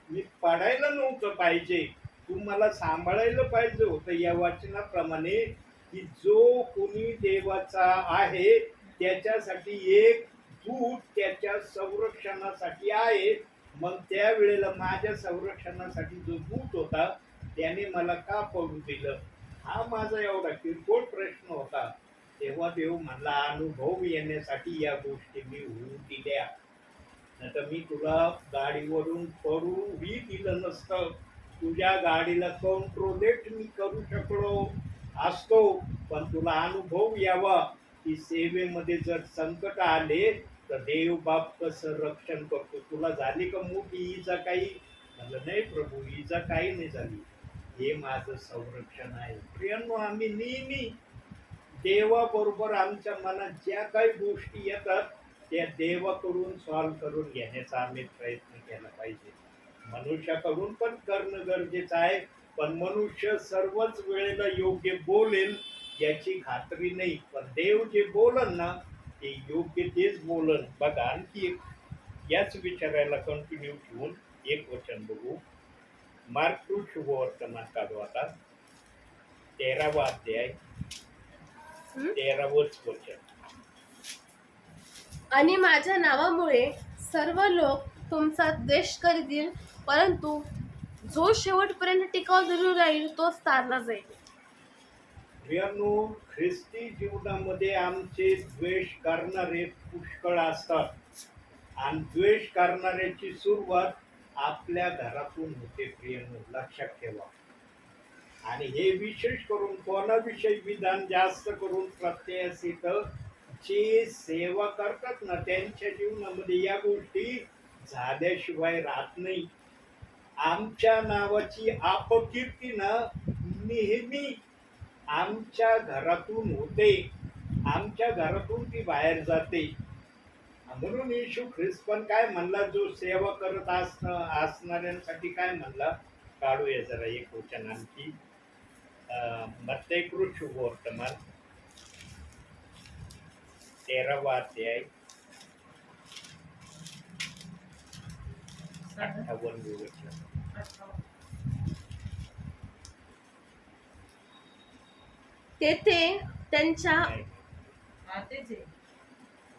मी पडायला नव्हतं पाहिजे, तू मला सांभाळायला पाहिजे होतं. या वचनाप्रमाणे की जो कोणी देवाचा आहे त्याच्यासाठी एक दूत त्याच्या संरक्षणासाठी आहे. मग त्यावेळेला माझ्या संरक्षणासाठी जो दूत होता त्याने मला का पडू दिलं? हा माझा एवढा किरकोळ प्रश्न होता. तेव्हा देव म्हणला, अनुभव येण्यासाठी या गोष्टी मी होऊ दिल्या, नाहीतर मी तुला गाडीवरून पडूही दिलं नसतं. तुझ्या गाडीला कंट्रोलेट मी करू शकलो असतो, पण तुला अनुभव यावा की सेवेमध्ये जर संकट आले तर देव बाप कसं रक्षण करतो. तुला झाली का मोठी इजा काही? म्हणलं, नाही प्रभू, इजा काही नाही झाली, हे माझं संरक्षण आहे. प्रियांनो, आम्ही नेहमी देवाबरोबर आमच्या मनात ज्या काही गोष्टी येतात त्या देवाकडून सॉल्व करून घेण्याचा आम्ही प्रयत्न केला पाहिजे. मनुष्याकडून पण करणं गरजेचं आहे, पण मनुष्य सर्वच वेळेला योग्य बोलेल याची खात्री नाही. पण देव जे बोलन ना ते योग्य तेच बोलन. बघा आणखी एक याच विचारायला कंटिन्यू ठेवून एक वचन बघू. मार्क शुभवर्तमान काढू आता 13वा अध्याय हं? 13वंच वचन. आणि माझ्या नावामुळे सर्व लोक तुमचा द्वेष करतील, परंतु जो शेवटपर्यंत टिकाव धरून राहील तोच तारला जाईल. प्रियांनो, ख्रिस्ती जीवनामध्ये आमचे द्वेष करणारे पुष्कळ असतात आणि द्वेष करणाऱ्याची सुरुवात आपल्या घरातून होते. प्रियांनो, लक्षात ठेवा. आणि हे विशेष करून कोणाविषयी विधान जास्त करून प्रत्ययसित जे सेवा करतात ना त्यांच्या जीवनामध्ये या गोष्टी झाल्याशिवाय राहत नाही. आमच्या नावाची अपकीर्ती ना नेहमी आमच्या घरातून होते, आमच्या घरातून ती बाहेर जाते. म्हणून येशू ख्रिस्त पण काय म्हणला, जो सेवा करत असणाऱ्यांसाठी काय म्हणला, काढूया जरा एक वचन आणखी. मत्तई शुभवर्तमान 13वा अध्याय 58 वचन. तेथे त्यांच्या नाही तेच आहे.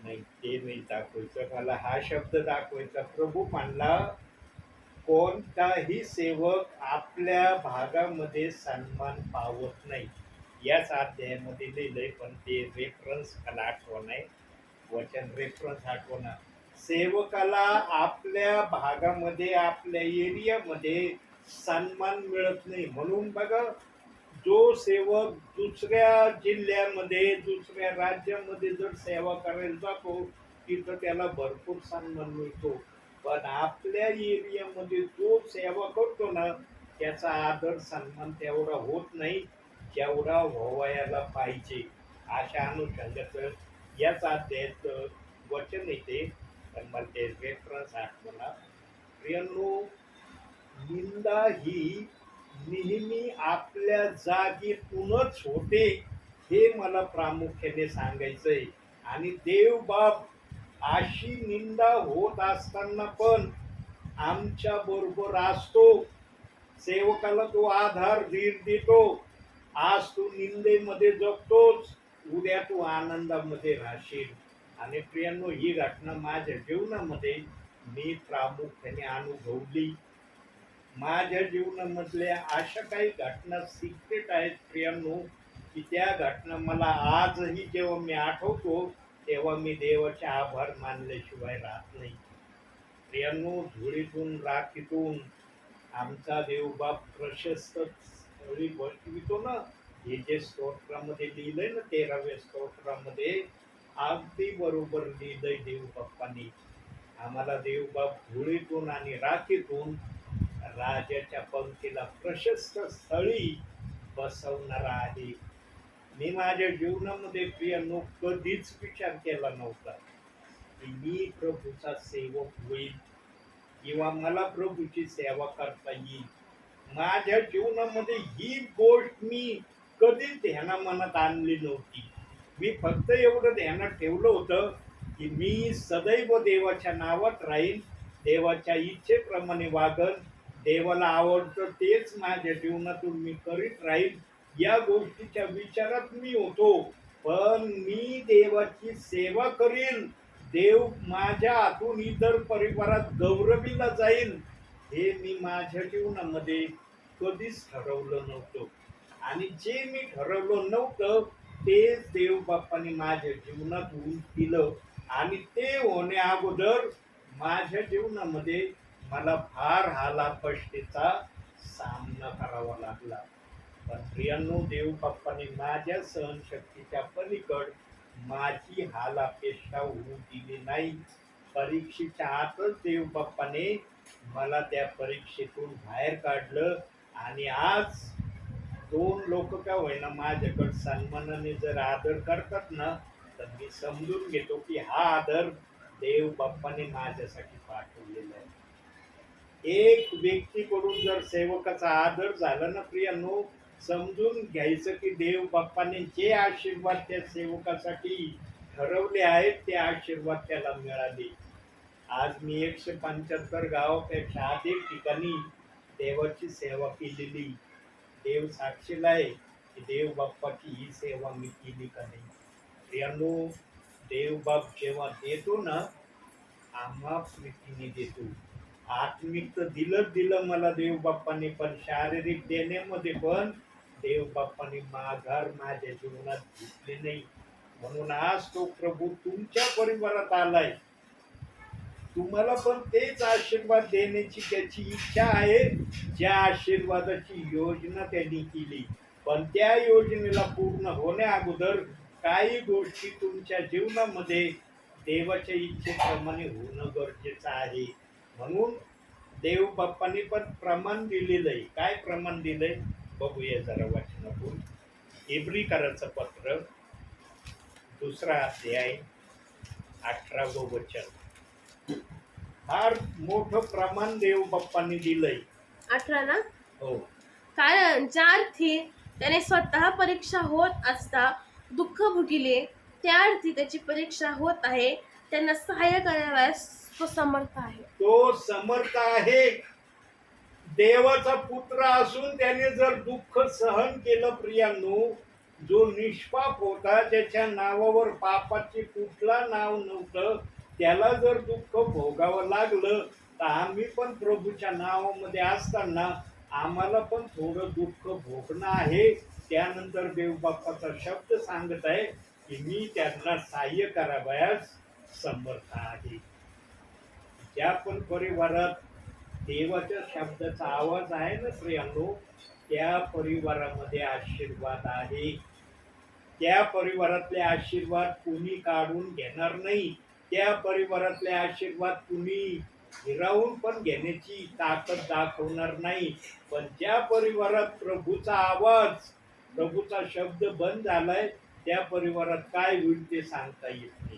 नाही, ते नाही दाखवायचं मला, हा शब्द दाखवायचा. प्रभू म्हणला कोणताही सेवक आपल्या भागामध्ये सन्मान पावत नाही. याच अध्यायामध्ये लिहिलंय, पण ते रेफरन्स मला आठवण आहे, वचन रेफरन्स आठवणार. सेवकाला आपल्या भागामध्ये आपल्या एरियामध्ये सन्मान मिळत नाही. म्हणून बघा, जो सेवक दुसऱ्या जिल्ह्यामध्ये दुसऱ्या राज्यामध्ये जर सेवा करायला जातो तिथं त्याला भरपूर सन्मान मिळतो. पण आपल्या एरियामध्ये जो सेवा करतो ना त्याचा आदर सन्मान तेवढा होत नाही जेवढा व्हायला पाहिजे. अशा अनुषंगाचं याच अध्यायाचं वचन येते, पण मला ते रेफरन्स आठवला. प्रियांनो, निंदा ही नेहमी आपल्या जागेतूनच होते हे मला प्रामुख्याने सांगायचंय. आणि देव बाप अशी निंदा होत असताना पण आमच्या बरोबर असतो. सेवकाला तो आधार धीर देतो. आज तू निंदेमध्ये जगतोच, उद्या तू आनंदामध्ये राहशील. आणि प्रियांनो, ही घटना माझ्या जीवनामध्ये मी प्रामुख्याने अनुभवली. माझ्या जीवनामधल्या अशा काही घटना सिक्रेट आहेत प्रियांनो, की त्या घटना मला आजही जेव्हा मी आठवतो तेव्हा मी देवाचे आभार मानल्याशिवाय राहत नाही. प्रियांनो, धुळीतून राखीतून आमचा देवबाप प्रशस्त स्थळी बसवितो ना, हे जे स्तोत्रामध्ये लिहिलंय ना 13व्या स्तोत्रामध्ये, अगदी बरोबर लिहिलंय देवबाप्पांनी. आम्हाला देवबाप धुळीतून आणि राखीतून राजाच्या पंक्तीला प्रशस्त स्थळी बसवणारा आहे. मी माझ्या जीवनामध्ये प्रियांनो कधीच विचार केला नव्हता की मी प्रभूचा सेवक होईल किंवा मला प्रभूची सेवा करता येईल. माझ्या जीवनामध्ये ही गोष्ट मी कधीच ध्यानामनात आणली नव्हती. मी फक्त एवढं ध्यानात ठेवलं होतं की मी सदैव देवाच्या नावात राहील, देवाच्या इच्छेप्रमाणे वागल, देवाला आवडतं तेच माझ्या जीवनातून मी करीत राहील, या गोष्टीच्या विचारात मी होतो. पण मी देवाची सेवा करील, देव माझ्या हातून इतर परिवारात गौरविला जाईल, हे मी माझ्या जीवनामध्ये कधीच ठरवलं नव्हतं. आणि जे मी ठरवलं नव्हतं तेच देव बाप्पाने माझ्या जीवनात होऊन दिलं. आणि ते होण्या अगोदर माझ्या जीवनामध्ये मला फार हालापष्टीचा सामना करावा लागला. पण प्रियांनो, देव बाप्पाने माझ्या सहनशक्तीच्या पलीकड माझी हालापेक्षा होऊ दिली नाही. परीक्षेच्या आतच देव बाप्पाने मला त्या परीक्षेतून बाहेर काढलं आणि आज दोन लोक का होईना माझ्याकडे सन्मानाने जर आदर करतात ना, तर मी समजून घेतो की हा आदर देव बाप्पाने माझ्यासाठी पाठवलेला आहे. एक व्यक्तीकडून जर सेवकाचा आदर झाला ना प्रियांनो, समजून घ्यायचं की देव बाप्पाने जे आशीर्वाद त्या सेवकासाठी ठरवले आहेत ते आशीर्वाद त्याला मिळाले. आज मी 175 गावापेक्षा अधिक ठिकाणी देवाची सेवा केलेली. देव साक्षीला आहे की देव बाप्पाची ही सेवा मी केली का नाही. प्रियांनो, देव बाप जेव्हा देतो ना, आम्हा प्रीतीने देतो. आत्मिक तर दिलं मला देव बाप्पाने, पण शारीरिक देण्यामध्ये पण देव बाप्पाने माघार माझ्या जीवनात घेतली नाही. म्हणून आज तो प्रभू तुमच्या परिवारात आलाय. तुम्हाला पण तेच आशीर्वाद देण्याची त्याची इच्छा आहे, ज्या आशीर्वादाची योजना त्यांनी केली. पण त्या योजनेला पूर्ण होण्या अगोदर काही गोष्टी तुमच्या जीवनामध्ये देवाच्या इच्छेप्रमाणे होणं गरजेचं आहे. म्हणून देव बाप्पाने पण प्रमाण दिलेलं आहे. काय प्रमाण दिलंय बघूया जरा वाचनातून. इब्रीकरांचं पत्र 2 अध्याय 18 वचन. फार मोठं प्रमाण देव बाप्पाने दिलंय. 18 ना. हो, कारण ज्या अर्थी त्याने स्वतः परीक्षा होत असता दुःख भोगिले, त्या अर्थी त्याची परीक्षा होत आहे, त्यांना सहाय्य करावयास तो समर्थ आहे. तो समर्थ आहे. देवाचा पुत्र असून त्याने जर दुःख सहन केलं प्रियांनो, जो निष्पाप होता, ज्याच्या नावावर पापाचे कुठला नाव नव्हतं, त्याला जर दुःख भोगावं लागलं, तर आम्ही पण प्रभूच्या नावामध्ये असताना आम्हाला पण थोडं दुःख भोगणं आहे. त्यानंतर देव बाप्पाचा शब्द सांगत आहे की मी त्यांना सहाय्य करावयास समर्थ आहे. ज्या पण परिवारात देवाच्या शब्दाचा आवाज आहे ना प्रियांनो, त्या परिवारामध्ये आशीर्वाद आहे. त्या परिवारातले आशीर्वाद कुणी काढून घेणार नाही. त्या परिवारातले आशीर्वाद कुणी हिरावून पण घेण्याची ताकद दाखवणार नाही. पण ज्या परिवारात प्रभूचा आवाज, प्रभूचा शब्द बंद झालाय, त्या परिवारात काय होईल ते सांगता येत नाही.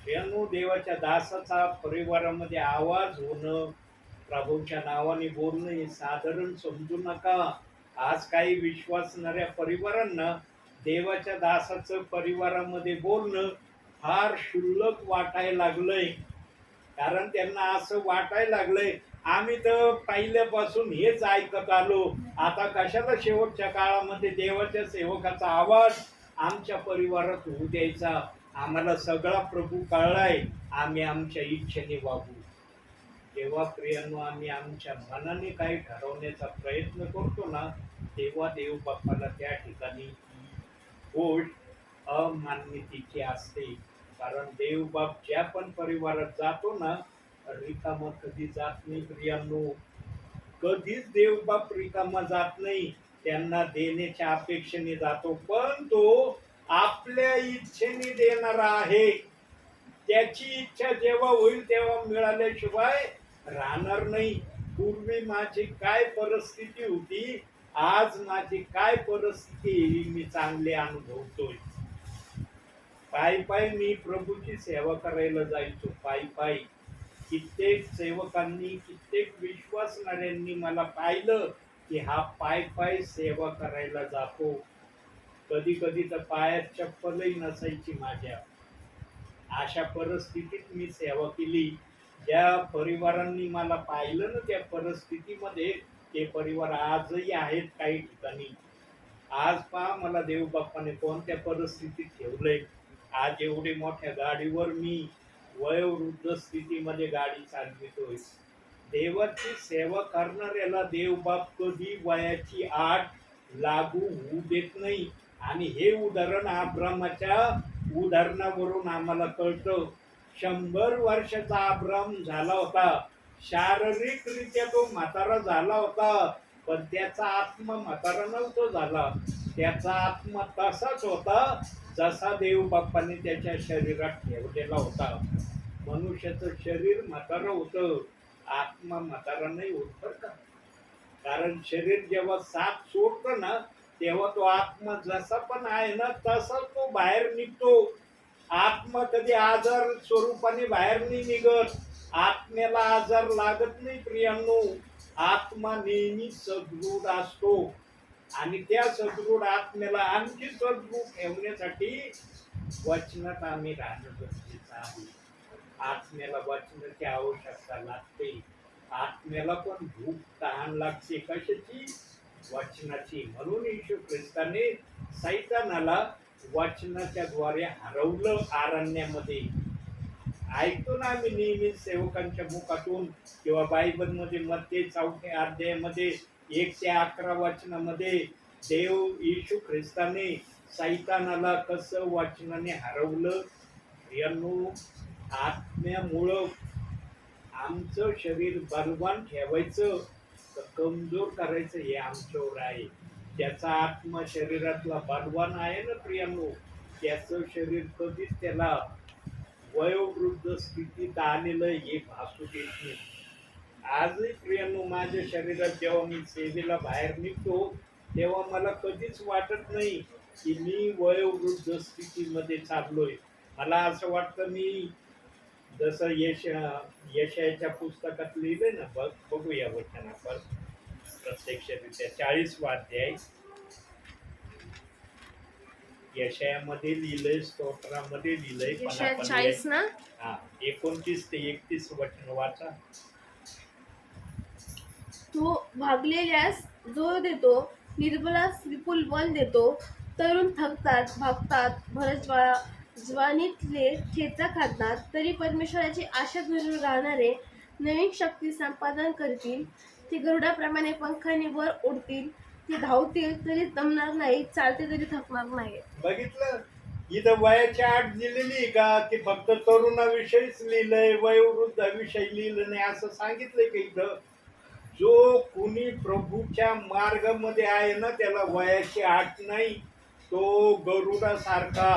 प्रियांनो, देवाच्या दासाचा परिवारामध्ये आवाज होणं, प्रभूच्या नावाने बोलणं हे साधारण समजू नका. आज काही विश्वासणाऱ्या परिवारांना देवाच्या दासाचं परिवारामध्ये बोलणं फार क्षुल्लक वाटायला लागलंय. कारण त्यांना असं वाटायला लागलंय, आम्ही तर पहिल्यापासून हेच ऐकत आलो, आता कशाला शेवटच्या काळामध्ये देवाच्या सेवकाचा आवाज आमच्या परिवारात होऊ द्यायचा. आम्हाला सगळा प्रभू कळलाय, आम्ही आमच्या इच्छेने वागू. जेव्हा प्रियांनो आम्ही आमच्या मनाने काही ठरवण्याचा प्रयत्न करतो ना, तेव्हा देव बाप्पाला त्या ठिकाणी गोष्ट अमान्यतेची असते. कारण देव बाप ज्या पण परिवारात जातो ना, रिकामा कधी जात नाही प्रियांनो. कधीच देव बाप रिकामा जात नाही. त्यांना देण्याच्या अपेक्षेने जातो, पण तो आपल्या इच्छेने देणारा आहे. त्याची इच्छा जेव्हा होईल तेव्हा मिळाल्याशिवाय राहणार नाही. पूर्वी माझी काय परिस्थिती होती, आज माझी काय परिस्थिती ही मी चांगले अनुभवतोय. पायी मी प्रभूची सेवा करायला जायचो. पायी कित्येक सेवकांनी, कित्येक विश्वासणाऱ्यांनी मला पाहिलं की हा पायी सेवा करायला जातो. कधी तर पायात चप्पलही नसायची माझ्या. अशा परिस्थितीत मी सेवा केली. ज्या परिवारांनी मला पाहिलं ना त्या परिस्थितीमध्ये, ते परिवार आजही आहेत काही ठिकाणी. आज पहा मला देव बाप्पाने कोणत्या परिस्थितीत ठेवलंय. आज एवढी मोठ्या गाडीवर मी वयोवृद्ध स्थितीमध्ये गाडी चालवितोय. देवाची सेवा करणाऱ्याला देव बाप कधी वयाची आठ लागू होऊ देत नाही. आणि हे उदाहरण अब्रामाच्या उदाहरणावरून आम्हाला कळतं. 100 वर्षाचा अब्राम झाला होता. शारीरिकरित्या तो म्हातारा झाला होता, पण त्याचा आत्मा म्हातारा नव्हता झाला. त्याचा आत्मा तसाच होता जसा देव बाप्पाने त्याच्या शरीरात ठेवलेला होता. मनुष्याचं शरीर म्हातारा होतं, आत्मा म्हातारा नाही होत बरं का. कारण शरीर जेव्हा साथ सोडतं ना तेव्हा तो आत्मा जसा पण आहे ना तसा तो बाहेर निघतो. आत्मा कधी आजार स्वरूपाने बाहेर नाही निघत. आत्म्याला आजार लागत नाही प्रियांनो. आत्मा नेहमी सदृढ असतो आणि त्या सदृढ आत्म्याला आणखी सदृढ ठेवण्यासाठी वचनात आम्ही राहणं गरजेचं आहे. आत्म्याला वचनाची आवश्यकता लागते. आत्म्याला पण भूक तहान लागते. कशाची? वचनाची. म्हणून येशू ख्रिस्ताने सैतानाला वचनाच्या द्वारे हरवलं अरण्यामध्ये. ऐकतो ना आम्ही नेहमी सेवकांच्या मुखातून किंवा बायबलमध्ये मत्ते 4 अध्यायामध्ये 1 ते 11 वचनामध्ये देव येशू ख्रिस्ताने सैतानाला कसं वचनाने हरवलं. यांनो आत्म्यामुळं आमचं शरीर बलवान ठेवायचं तर कमजोर करायचं हे आमच्यावर आहे. ज्याचा आत्मा शरीरातला बलवान आहे ना प्रियांनो त्याचं शरीर कधीच त्याला वयोवृद्ध स्थितीत आलेलं हे भासू देत नाही. आजही प्रियांनो माझ्या शरीरात जेव्हा मी सेवेला बाहेर निघतो तेव्हा मला कधीच वाटत नाही की मी वयोवृद्ध स्थितीमध्ये चाललोय. मला असं वाटतं मी जसं यशाच्या पुस्तकात लिहिलंय ना बघूया वचन आपण प्रत्यक्षरित्या 40वा अध्याय यशायामध्ये लिहिलंय, स्तोत्रामध्ये लिहिलंय. यशाया 40 ना 29 ते 31 वचन वाचा. तो भागलेल्यास जोर देतो, निर्बलास विपुल बल देतो. तरुण थकतात, भागतात, ज्वानीतले ठेचा खातात, तरी परमेश्वराची आशा धरून राहणारे नवीन शक्ती संपादन करतील. ते गरुडाप्रमाणे पंखाने वर उडतील. ते धावतील तरी दमणार नाही, चालते तरी थकणार नाही. बघितलं इथं वयाची आठ दिलेली का की फक्त तरुणाविषयीच लिहिलंय, वयोवृद्धाविषयी लिहिलं नाही असं सांगितलंय की इथं. जो कुणी प्रभूच्या मार्गामध्ये आहे ना त्याला वयाची आठ नाही. तो गरुडासारखा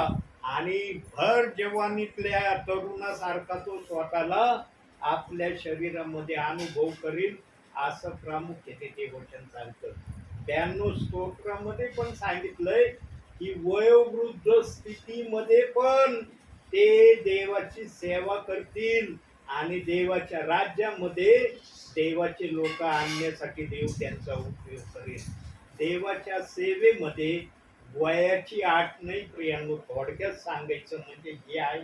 आणि भर जवानीतल्या तरुणासारखा तो स्वतःला आपल्या शरीरामध्ये अनुभव करील असं प्रामुख्याने ते वचन सांगतं. 92 स्तोत्रामध्ये पण सांगितलंय की वयोवृद्ध स्थितीमध्ये पण ते देवाची सेवा करतील आणि देवाच्या राज्यामध्ये देवाचे लोक आणण्यासाठी देव त्यांचा उपयोग करेल. देवाच्या सेवेमध्ये वयाची आठ नाही प्रियांनो. थोडक्यात सांगायचं म्हणजे हे आहे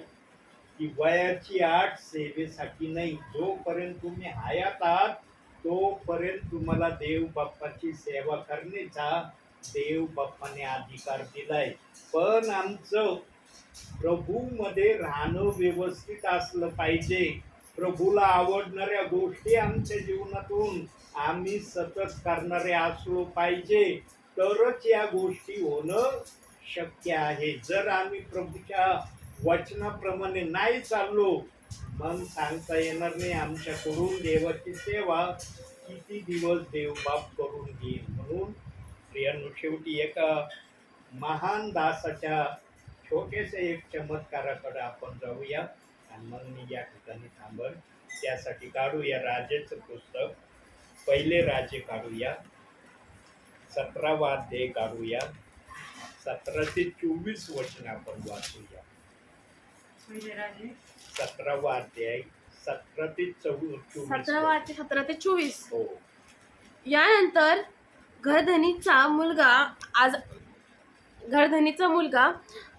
की वयाची आठ सेवेसाठी नाही. जोपर्यंत तुम्ही हयात आहात तोपर्यंत तुम्हाला देव बाप्पाची सेवा करण्याचा देव बाप्पाने अधिकार दिलाय. पण आमचं प्रभूमध्ये राहणं व्यवस्थित असलं पाहिजे. प्रभूला आवडणाऱ्या गोष्टी आमच्या जीवनातून आम्ही सतत करणारे असलो पाहिजे तरच या गोष्टी होणं शक्य आहे. जर आम्ही प्रभूच्या वचनाप्रमाणे नाही चाललो मग सांगता येणार नाही आमच्याकडून देवाची सेवा किती दिवस देवबाप करून घेईल. म्हणून प्रियांनो शेवटी एका महान दासाच्या छोट्याशा एक चमत्काराकडे आपण जाऊया आणि मग मी या ठिकाणी थांबल. त्यासाठी काढूया राजेचं पुस्तक, पहिले राजे काढूया, 17वा अध्याय काढूया, 17 ते 24 वचन आपण वाचूया. पहिले राजे 17वा अध्याय 17 ते 24. 17 ते 17 ते 24. हो. यानंतर घरधनीचा मुलगा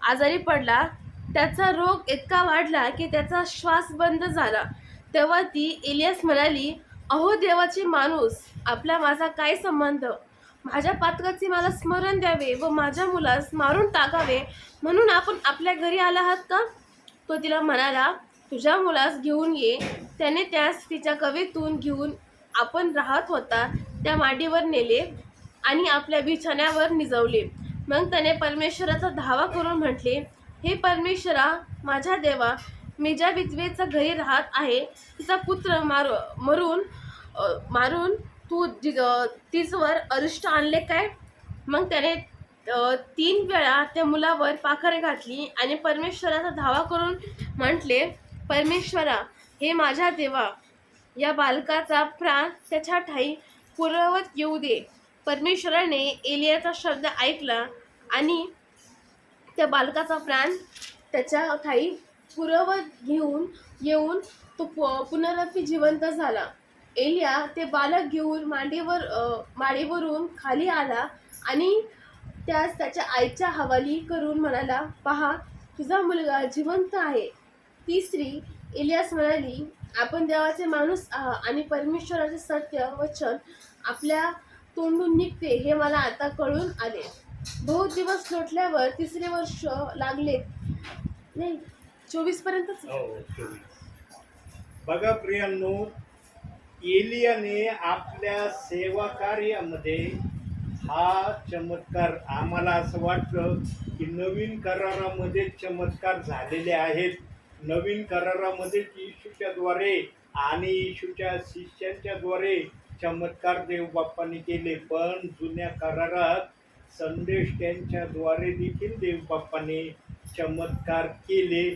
आजारी पडला. त्याचा रोग इतका वाढला की त्याचा श्वास बंद झाला. तेव्हा ती एलियास म्हणाली, अहो देवाचे माणूस, आपला माझा काय संबंध? माझ्या पातकाचे मला स्मरण द्यावे व माझ्या मुलास मारून टाकावे म्हणून आपण आपल्या घरी आला आहात का? तो तिला म्हणाला, तुझ्या मुलास घेऊन ये. त्याने त्यास तिच्या कवेतून घेऊन आपण राहत होता त्या माडीवर नेले आणि आपल्या बिछाण्यावर निजवले. मग त्याने परमेश्वराचा धावा करून म्हटले, हे परमेश्वरा, माझ्या देवा, मी ज्या विधवेच्या घरी राहत आहे तिचा पुत्र मारून तू तिचवर अरिष्ट आणले काय? मग त्याने 3 वेळा त्या मुलावर पाखर घातली आणि परमेश्वराचा धावा करून म्हटले, परमेश्वरा, हे माझ्या देवा, या बालकाचा प्राण त्याच्या ठाई पूर्ववत येऊ दे. परमेश्वराने एलियाचा शब्द ऐकला आणि त्या बालकाचा प्राण त्याच्या ठाई पूर्ववत घेऊन येऊन तो पुनरुत्थानी जिवंत झाला. एलिया ते बालक घेऊन माडीवरून खाली आला आणि त्यास त्याच्या आईच्या हवाली करून म्हणाला, पहा, तुझा मुलगा जिवंत आहे. ती स्त्री एलियास म्हणाली, आपण देवाचे माणूस आहात आणि परमेश्वराचे सत्य वचन आपल्या तोंडून निघते हे मला आता कळून आले. बहुत दिवस लोटल्यावर तिसरे वर्ष लागले नाही 24 पर्यंतच. हो 24. बघा प्रियांनो, एलियाने आपल्या सेवा कार्यामध्ये हा चमत्कार, आम्हाला असं वाटतं की नवीन करारामध्ये चमत्कार झालेले आहेत. नवीन करारामध्ये येशूच्या द्वारे आणि येशूच्या शिष्यांच्या द्वारे चमत्कार देव बाप्पाने केले, पण जुन्या करारात संदेश त्यांच्या द्वारे देखील देव बाप्पाने चमत्कार केले.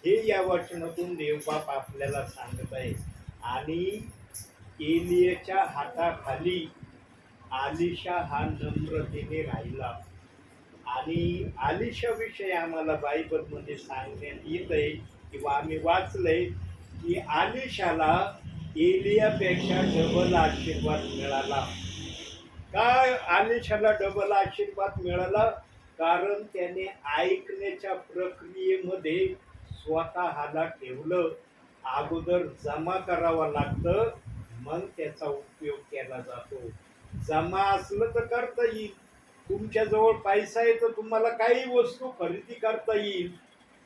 हे या वचनातून देव बाप आपल्याला सांगत आहे. आणि एलियाच्या हाताखाली आलिशा हा नम्रतेने राहिला. आणि आलिशाविषयी आम्हाला बायबलमध्ये सांगण्यात येत आहे किंवा आम्ही वाचलंय की आलिशाला एलियापेक्षा डबल आशीर्वाद मिळाला. काय आलिशाला डबल आशीर्वाद मिळाला? कारण त्याने ऐकण्याच्या प्रक्रियेमध्ये स्वतःला ठेवलं. अगोदर जमा करावा लागतं, मग त्याचा उपयोग केला जातो. जमा असलं तर करता येईल. तुमच्याजवळ पैसा आहे तर तुम्हाला काही वस्तू खरेदी करता येईल.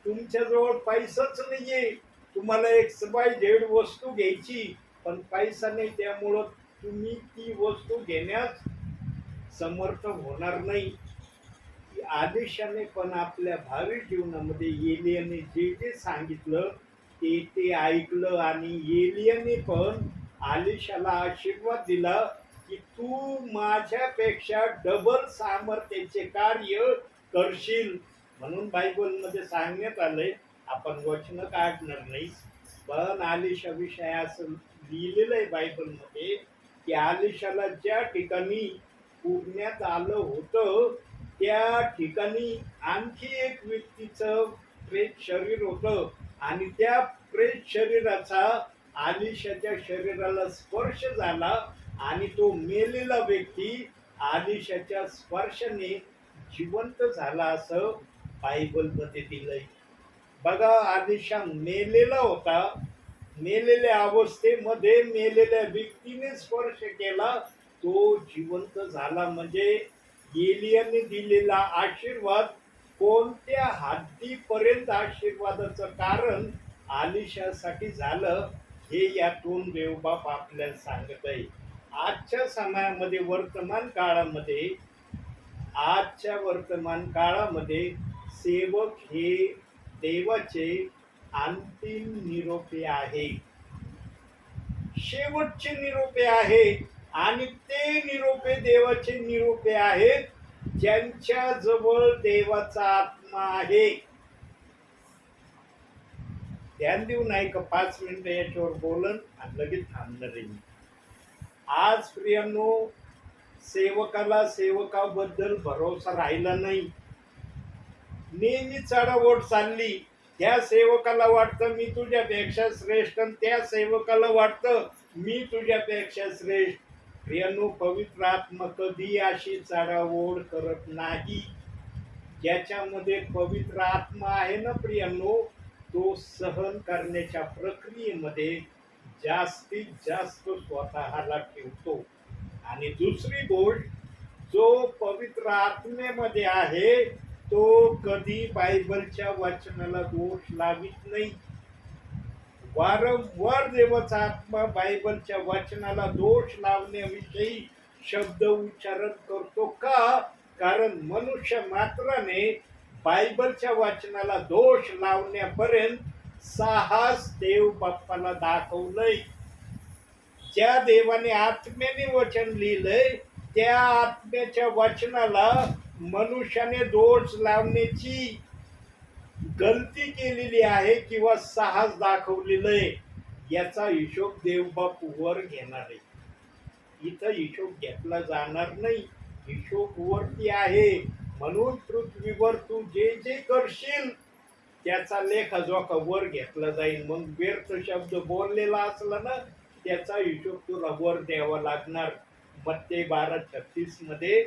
तुमच्याजवळ पैसाच नाहीये, तुम्हाला XYZ वस्तू घ्यायची पण पैसा नाही, त्यामुळं तुम्ही ती वस्तू घेण्यास समर्थ होणार नाही. आदेशाने पण आपल्या भावी जीवनामध्ये एलियाने जे जे सांगितलं ते ऐकलं आणि एलियाने पण आलिशाला आशीर्वाद दिला की तू माझ्यापेक्षा डबल सामर्थ्याचे कार्य करशील. म्हणून बायबलमध्ये सांगण्यात आलंय, आपण वचन काढणार नाही, पण आलिशा विषय असं लिहिलेलं आहे बायबलमध्ये की आलिशाला ज्या ठिकाणी पुरण्यात आलं होतं त्या ठिकाणी आणखी एक व्यक्तीचं प्रेत शरीर होतं आणि त्या प्रेत शरीराचा आलिशाच्या शरीराला स्पर्श झाला आणि तो मेलेला व्यक्ती आलिशाच्या स्पर्शाने जिवंत झाला असं बायबलमध्ये दिलंय. बघा, आलिशा मेलेला होता, मेलेल्या अवस्थेमध्ये मेलेल्या व्यक्तीने स्पर्श केला, तो जिवंत झाला. म्हणजे एलियाने दिलेला आशीर्वाद कोणत्या हद्दीपर्यंत आशीर्वादाचं कारण आलिशासाठी झालं हे यातून देवबाप आपल्याला सांगत आहे. आजच्या समयामध्ये आजच्या वर्तमान काळामध्ये सेवक हे देवाचे अंतिम निरोपे आहे, शेवटचे निरोपे आहे. आणि ते निरोपे देवाचे निरोपे आहेत ज्यांच्या जवळ देवाचा आत्मा आहे. ध्यान देऊ नाही का 5 मिनिटं याच्यावर बोलन आणि लगेच थांबणार आहे. आज प्रियांनो, सेवकाबद्दल भरोसा राहिला नाही. नेहमी चढाओढ चालली. त्या सेवकाला वाटतं मी तुझ्यापेक्षा श्रेष्ठ, त्या सेवकाला वाटतं मी तुझ्यापेक्षा श्रेष्ठ. प्रियांनो, पवित्र आत्मा कधी अशी चढाओढ करत नाही. ज्याच्यामध्ये पवित्र आत्मा आहे ना प्रियांनो, तो सहन करण्याच्या प्रक्रियेमध्ये जास्तीत जास्त स्वतःला ठेवतो. आणि दुसरी गोष्ट, जो पवित्र आत्मेमध्ये आहे तो कधी बायबलच्या वचनाला दोष लावित नाही. वारंवार देवाचा आत्मा बायबलच्या वचनाला दोष लावण्याविषयी शब्द उच्चारण करतो का? कारण मनुष्य मात्राने बायबलच्या वचनाला दोष लावण्यापर्यंत साहस देव बाप्पाला दाखवलंय. ज्या देवाने आत्म्याने वचन लिहिलंय त्या आत्म्याच्या वचनाला मनुष्याने दोष लावण्याची गलती केलेली आहे किंवा साहस दाखवलेलं आहे, याचा हिशोब देवबाप वर घेणार आहे. इथं हिशोब घेतला जाणार नाही. हिशोब वरती आहे. म्हणून पृथ्वीवर तू जे जे करशील त्याचा लेखाजोखा वर घेतला जाईल. मग व्यर्थ शब्द बोललेला असला ना त्याचा हिशोब तुला वर द्यावा लागणार. मत्ते 12:36 मध्ये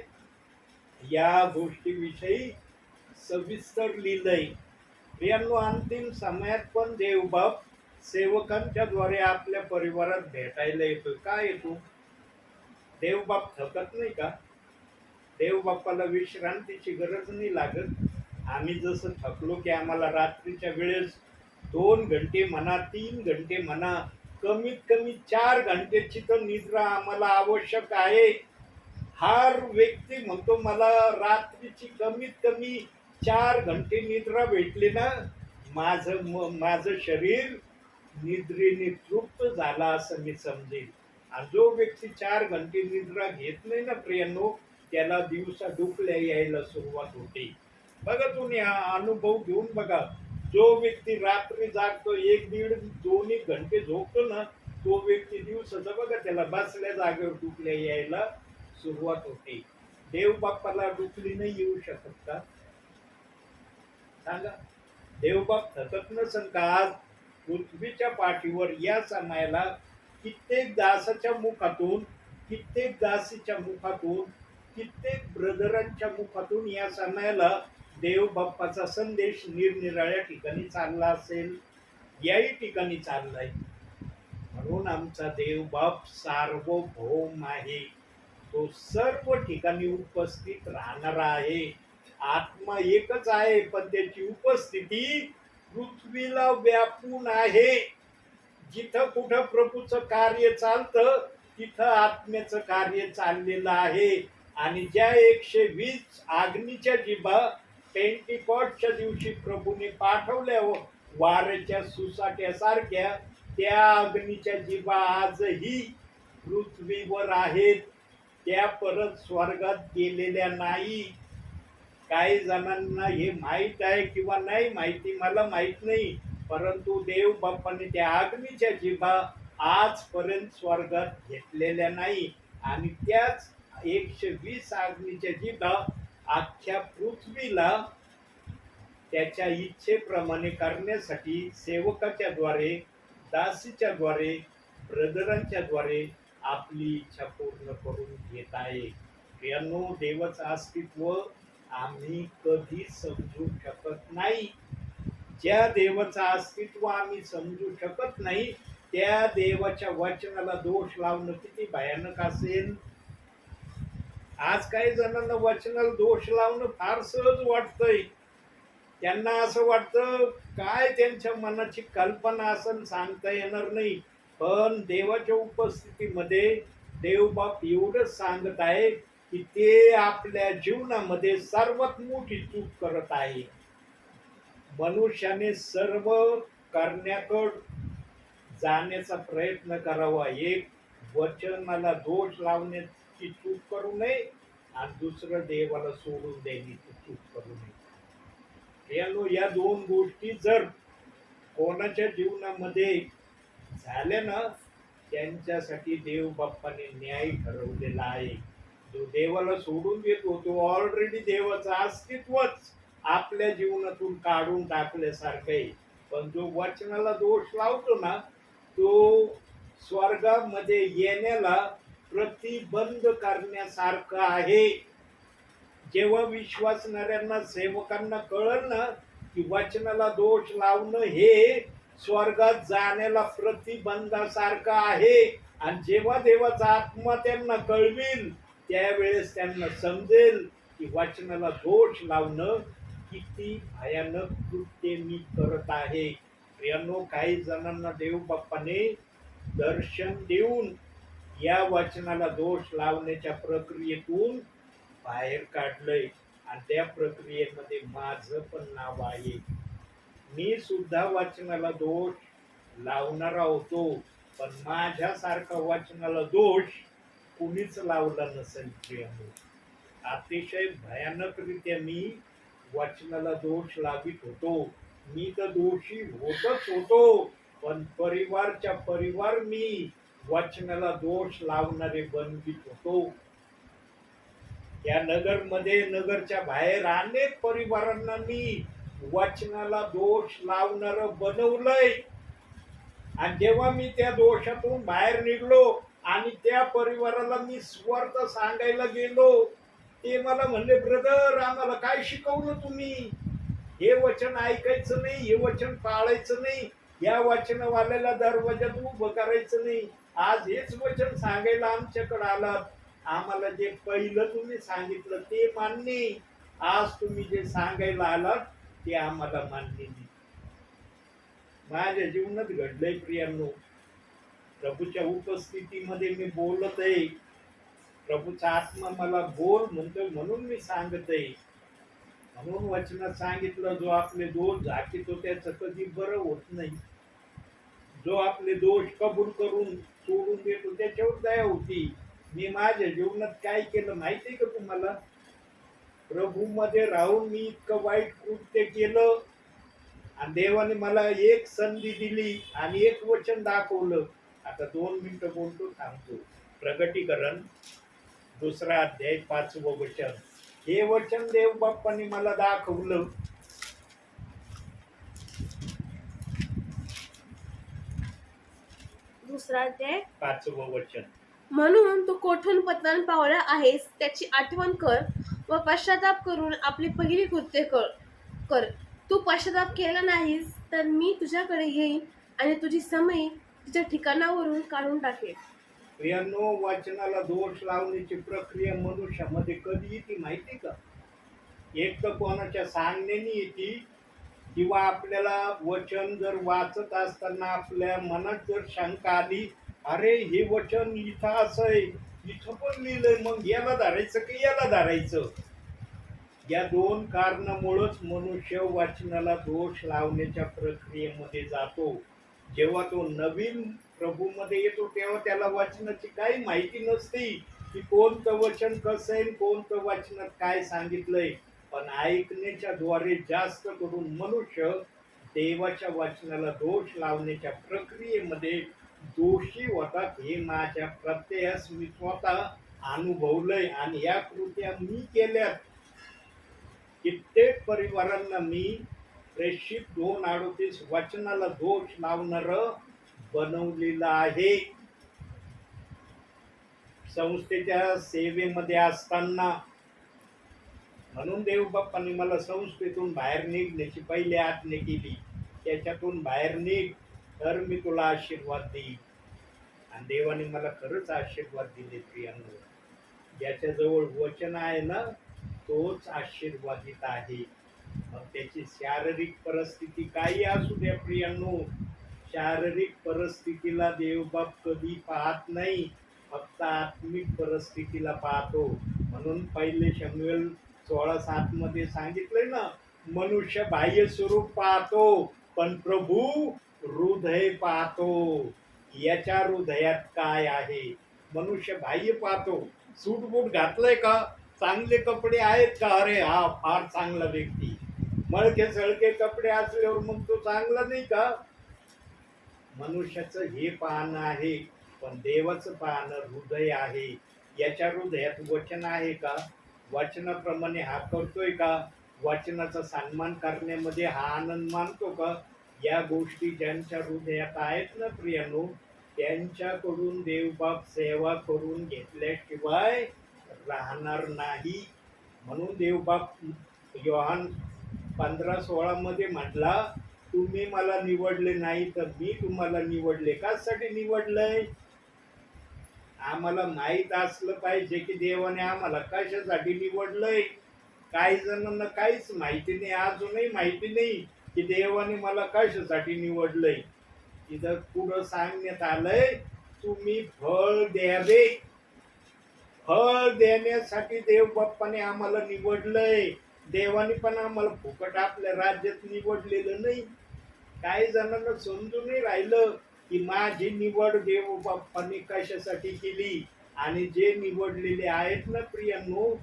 या गोष्टीविषयी सविस्तर लिहिलंय. प्रियांनो, अंतिम समयात पण देवबाप सेवकांच्या द्वारे आपल्या परिवारात भेटायला येतो. का येतो? देवबाप थकत नाही का? देवबापाला विश्रांतीची गरज नाही लागत? आम्ही जसं थकलो की आम्हाला रात्रीच्या वेळेस 2 घंटे म्हणा, 3 घंटे म्हणा, कमीत कमी 4 घंटेची तर निद्रा आम्हाला आवश्यक आहे. हर व्यक्ती म्हणतो मला रात्रीची कमीत कमी 4 घंटे निद्रा भेटली ना माझं शरीर निद्रेने तृप्त झाला असं मी समजेल. आणि जो व्यक्ती 4 घंटे निद्रा घेत नाही ना प्रियांनो, त्याला दिवसा डुकल्या यायला सुरुवात होते. बघा तुम्ही हा अनुभव घेऊन बघा. जो व्यक्ती रात्री जागतो 1-1.5-2 घंटे झोपतो ना तो व्यक्ती दिवसाचा बघा त्याला बसल्या जागेवर डुकल्या यायला सुरुवात होते. देव बाप्पाला डुकली नाही येऊ शकत का? सांगा. देवबाप थकत नसन का? आज पृथ्वीच्या पाठीवर या समयाला कित्येक दासाच्या मुखातून, कित्येक दासीच्या मुखातून, कित्येक ब्रदरांच्या मुखातून या समयाला देव बाप्पाचा संदेश निरनिराळ्या ठिकाणी चालला असेल. याही ठिकाणी चाललाय. म्हणून आमचा देव बाप सार्वभौम आहे. तो सर्व ठिकाणी उपस्थित राहणारा आहे. आत्मा एकच आहे पण त्याची उपस्थिती पृथ्वीला व्यापून आहे. जिथं कुठं प्रभूचं कार्य चालतं तिथं आत्म्याचं कार्य चाललेलं आहे. आणि ज्या 120 अग्नीच्या जिभा पेंटिकॉस्टच्या दिवशी प्रभूने पाठवल्या वाऱ्याच्या सुसाट्यासारख्या, त्या अग्नीच्या जिभा आजही पृथ्वीवर आहेत. त्या परत स्वर्गात गेलेल्या नाही. काही जणांना हे माहीत आहे किंवा नाही माहिती मला माहित नाही, परंतु देव बाप्पाने त्या अग्नीच्या जिभा आजपर्यंत स्वर्गात घेतलेल्या नाही. आणि त्याच 120 अग्नीच्या जिभा अख्ख्या पृथ्वीला त्याच्या इच्छेप्रमाणे करण्यासाठी सेवकाच्या द्वारे, दासीच्या द्वारे, ब्रदरांच्या द्वारे आपली इच्छा पूर्ण करून घेत आहे. प्रियांनो, देवाचं अस्तित्व आम्ही कधी समजू शकत नाही. ज्या देवाचं अस्तित्व आम्ही समजू शकत नाही त्या देवाच्या वचनाला दोष लावणं किती भयानक असेल. आज काही जणांना वचनाला दोष लावणं फार सहज वाटतंय. त्यांना असं वाटतं काय त्यांच्या मनाची कल्पना असेल सांगता येणार नाही. पण देवाच्या उपस्थितीमध्ये देवबाप एवढंच सांगत आहे की ते आपल्या जीवनामध्ये सर्वात मोठी चूक करत आहे. मनुष्याने सर्व करण्याकडे जाण्याचा प्रयत्न करावा. एक वचनाला दोष लावण्याची चूक करू नये आणि दुसरं देवाला सोडून देण्याची चूक करू नये. या 2 गोष्टी जर कोणाच्या जीवनामध्ये झाल्या ना त्यांच्यासाठी देव बाप्पाने न्याय ठरवलेला आहे. जो देवाला सोडून देतो तो ऑलरेडी देवाचं अस्तित्वच आपल्या जीवनातून काढून टाकल्यासारखं आहे. पण जो वचनाला दोष लावतो ना तो स्वर्गामध्ये येण्याला प्रतिबंध करण्यासारखं आहे. जेव्हा विश्वासणाऱ्यांना सेवकांना कळलं ना की वचनाला दोष लावणं हे स्वर्गात जाण्याला प्रतिबंधासारखं आहे, आणि जेव्हा देवाचा आत्मा त्यांना कळविल त्यावेळेस त्यांना समजेल की वचनाला दोष लावणं किती भयानक कृत्य मी करत आहे. प्रियांनो, काही जणांना देव बाप्पाने दर्शन देऊन या वचनाला दोष लावण्याच्या प्रक्रियेतून बाहेर काढलंय. आणि त्या प्रक्रियेमध्ये माझं पण नाव आहे. मी सुद्धा वचनाला दोष लावणारा होतो, पण माझ्यासारखा वचनाला दोष कुणीच लावला नसेल. प्रियांनो, अतिशय भयानकरित्या मी वचनाला दोष लावित होतो. मी तर दोषी होतच होतो, पण परिवार मी वचनाला दोष लावणारे बनवीत होतो. या नगरमध्ये नगरच्या बाहेर अनेक परिवारांना मी वचनाला दोष लावणार बनवलंय. आणि जेव्हा मी त्या दोषातून बाहेर निघलो आणि त्या परिवाराला मी स्वार्थ सांगायला गेलो, ते मला म्हणले, ब्रदर आम्हाला काय शिकवलं तुम्ही? हे वचन ऐकायचं नाही, हे वचन पाळायचं नाही, या वचनवाल्याला दरवाजात उभं करायचं नाही. आज हेच वचन सांगायला आमच्याकडे आलात. आम्हाला जे पहिलं तुम्ही सांगितलं ते मान्य, आज तुम्ही जे सांगायला आलात ते आम्हाला मान्य नाही. माझ्या जीवनात घडलंय प्रियांनो. प्रभूच्या उपस्थितीमध्ये मी बोलत आहे, प्रभूचा आत्मा मला बोल म्हणतोय म्हणून मी सांगत आहे. म्हणून वचनात सांगितलं, जो आपले दोष झाकीतो त्याचं कधी बरं होत नाही. जो आपले दोष कबूल करून सोडून देतो त्याच्यावर दया होती. मी माझ्या जीवनात काय केलं माहितीये का तुम्हाला? प्रभू मध्ये राहून मी इतकं वाईट कृत्य केलं आणि देवाने मला एक संधी दिली आणि एक वचन दाखवलं. आता 2 मिनिटं बोलतो, थांबतो. प्रगटीकरण 2 अध्याय 5वं वचन. हे वचन देव बाप्पाने मला दाखवलं. दुसरा अध्याय 5वं वचन. म्हणून तू कोठून पतन पावला आहेस त्याची आठवण कर व पश्चाताप करून आपली पहिली कृत्य कर. तू पश्चाताप केला नाहीस तर मी तुझ्याकडे येईन आणि तुझी समयी तुझ्या ठिकाणावरून काढून टाकेन. प्रियांनो, वचनाला दोष लावण्याची प्रक्रिया मनुष्यामध्ये कधी येते माहिती का? एक तर कोणाच्या सांगण्याने येते, किंवा आपल्याला वचन जर वाचत असताना आपल्या मनात जर शंका आली, अरे हे वचन इथं असं आहे, इथं पण लिहिलंय, मग याला धरायचं की याला धरायचं? या 2 कारणामुळेच मनुष्य वचनाला दोष लावण्याच्या प्रक्रियेमध्ये जातो. जेव्हा तो नवीन प्रभूमध्ये येतो तेव्हा त्याला वचनाची काही माहिती नसते की कोणतं वचन कसं आहे, कोणतं वचनात काय सांगितलंय. पण ऐकण्याच्या द्वारे जास्त करून मनुष्य देवाच्या वचनाला दोष लावण्याच्या प्रक्रियेमध्ये दोषी होतात. हे माझ्या प्रत्ययास मी स्वतः अनुभवलंय आणि या कृत्या मी केल्यात. कित्येक परिवारांना मी प्रेषित 2:38 वचनाला दोष लावणार बनवलेलं आहे. संस्थेच्या सेवेमध्ये असताना, म्हणून देव बाप्पांनी मला संस्थेतून बाहेर निघण्याची पहिली आज्ञा केली. त्याच्यातून बाहेर निघ तर मी तुला आशीर्वाद देईन. आणि देवाने मला खरंच आशीर्वाद दिले प्रियांनो. ज्याच्याजवळ वचन आहे ना तोच आशीर्वादित आहे. मग त्याची शारीरिक परिस्थिती काही असू द्या प्रियांनो, शारीरिक परिस्थितीला देवबाप कधी पाहत नाही, फक्त आत्मिक परिस्थितीला पाहतो. म्हणून पहिले शमूएल 16:7 मध्ये सांगितलंय ना, मनुष्य बाह्य स्वरूप पाहतो पण प्रभू हृदय पाहतो. याच्या हृदयात काय आहे? मनुष्य बाह्य पाहतो, सूट बूट घातलंय का, चांगले कपडे आहेत का, अरे हा फार चांगला व्यक्ती. मळके सळके कपडे असल्यावर मग तो चांगला नाही का? मनुष्याचं हे पाहणं आहे, पण देवाचं पाहणं हृदय आहे. याच्या हृदयात वचन आहे का? वचनाप्रमाणे हा करतोय का? वचनाचा सन्मान करण्यामध्ये हा आनंद मानतो का? या गोष्टी ज्यांच्या हृदयात आहेत ना प्रियांनो, त्यांच्याकडून देवबाप सेवा करून घेतल्याशिवाय राहणार नाही. म्हणून देवबाप योहान 15:16 मध्ये म्हटला, तुम्ही मला निवडले नाही तर मी तुम्हाला निवडले. कशासाठी निवडलंय? आम्हाला माहित असलं पाहिजे की देवाने आम्हाला कशासाठी निवडलंय. काही जणांना काहीच माहिती नाही, अजूनही माहिती नाही की देवाने मला कशासाठी निवडलंय. तिथं पुढं सांगण्यात आलंय, तुम्ही फळ द्यावे. फळ देण्यासाठी देव बाप्पाने आम्हाला निवडलंय. देवाने पण आम्हाला फुकट आपल्या राज्यात निवडलेलं नाही. काही जणांना समजूनही राहिलं की माझी निवड देव बाप्पाने कशासाठी केली. आणि जे निवडलेले आहेत ना प्रियांनो,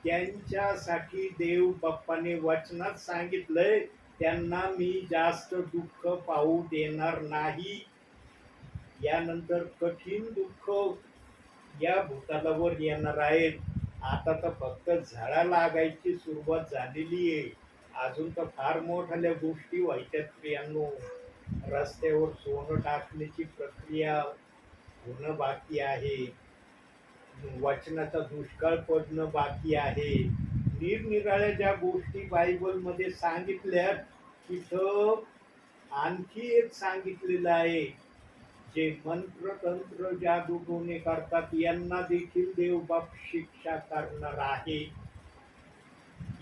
त्यांच्यासाठी देव बाप्पाने वचनात सांगितलंय, त्यांना मी जास्त दुःख पाहू देणार नाही. यानंतर कठीण दुःख या भूतलावर येणार आहेत. आता तर फक्त झळा लागायची सुरुवात झालेली आहे. अजून तर फार मोठ्या गोष्टी व्हायच्यात प्रियांनो. रस्त्यावर सोनं टाकण्याची प्रक्रिया होणं बाकी आहे. वचनाचा दुष्काळ पडणं बाकी आहे. निरनिराळ्या ज्या गोष्टी बायबलमध्ये सांगितल्या तिथं आणखी एक सांगितलेलं आहे, जे मंत्र तंत्र जादू टोणे करतात यांना देखील देवबाप शिक्षा करणार आहे.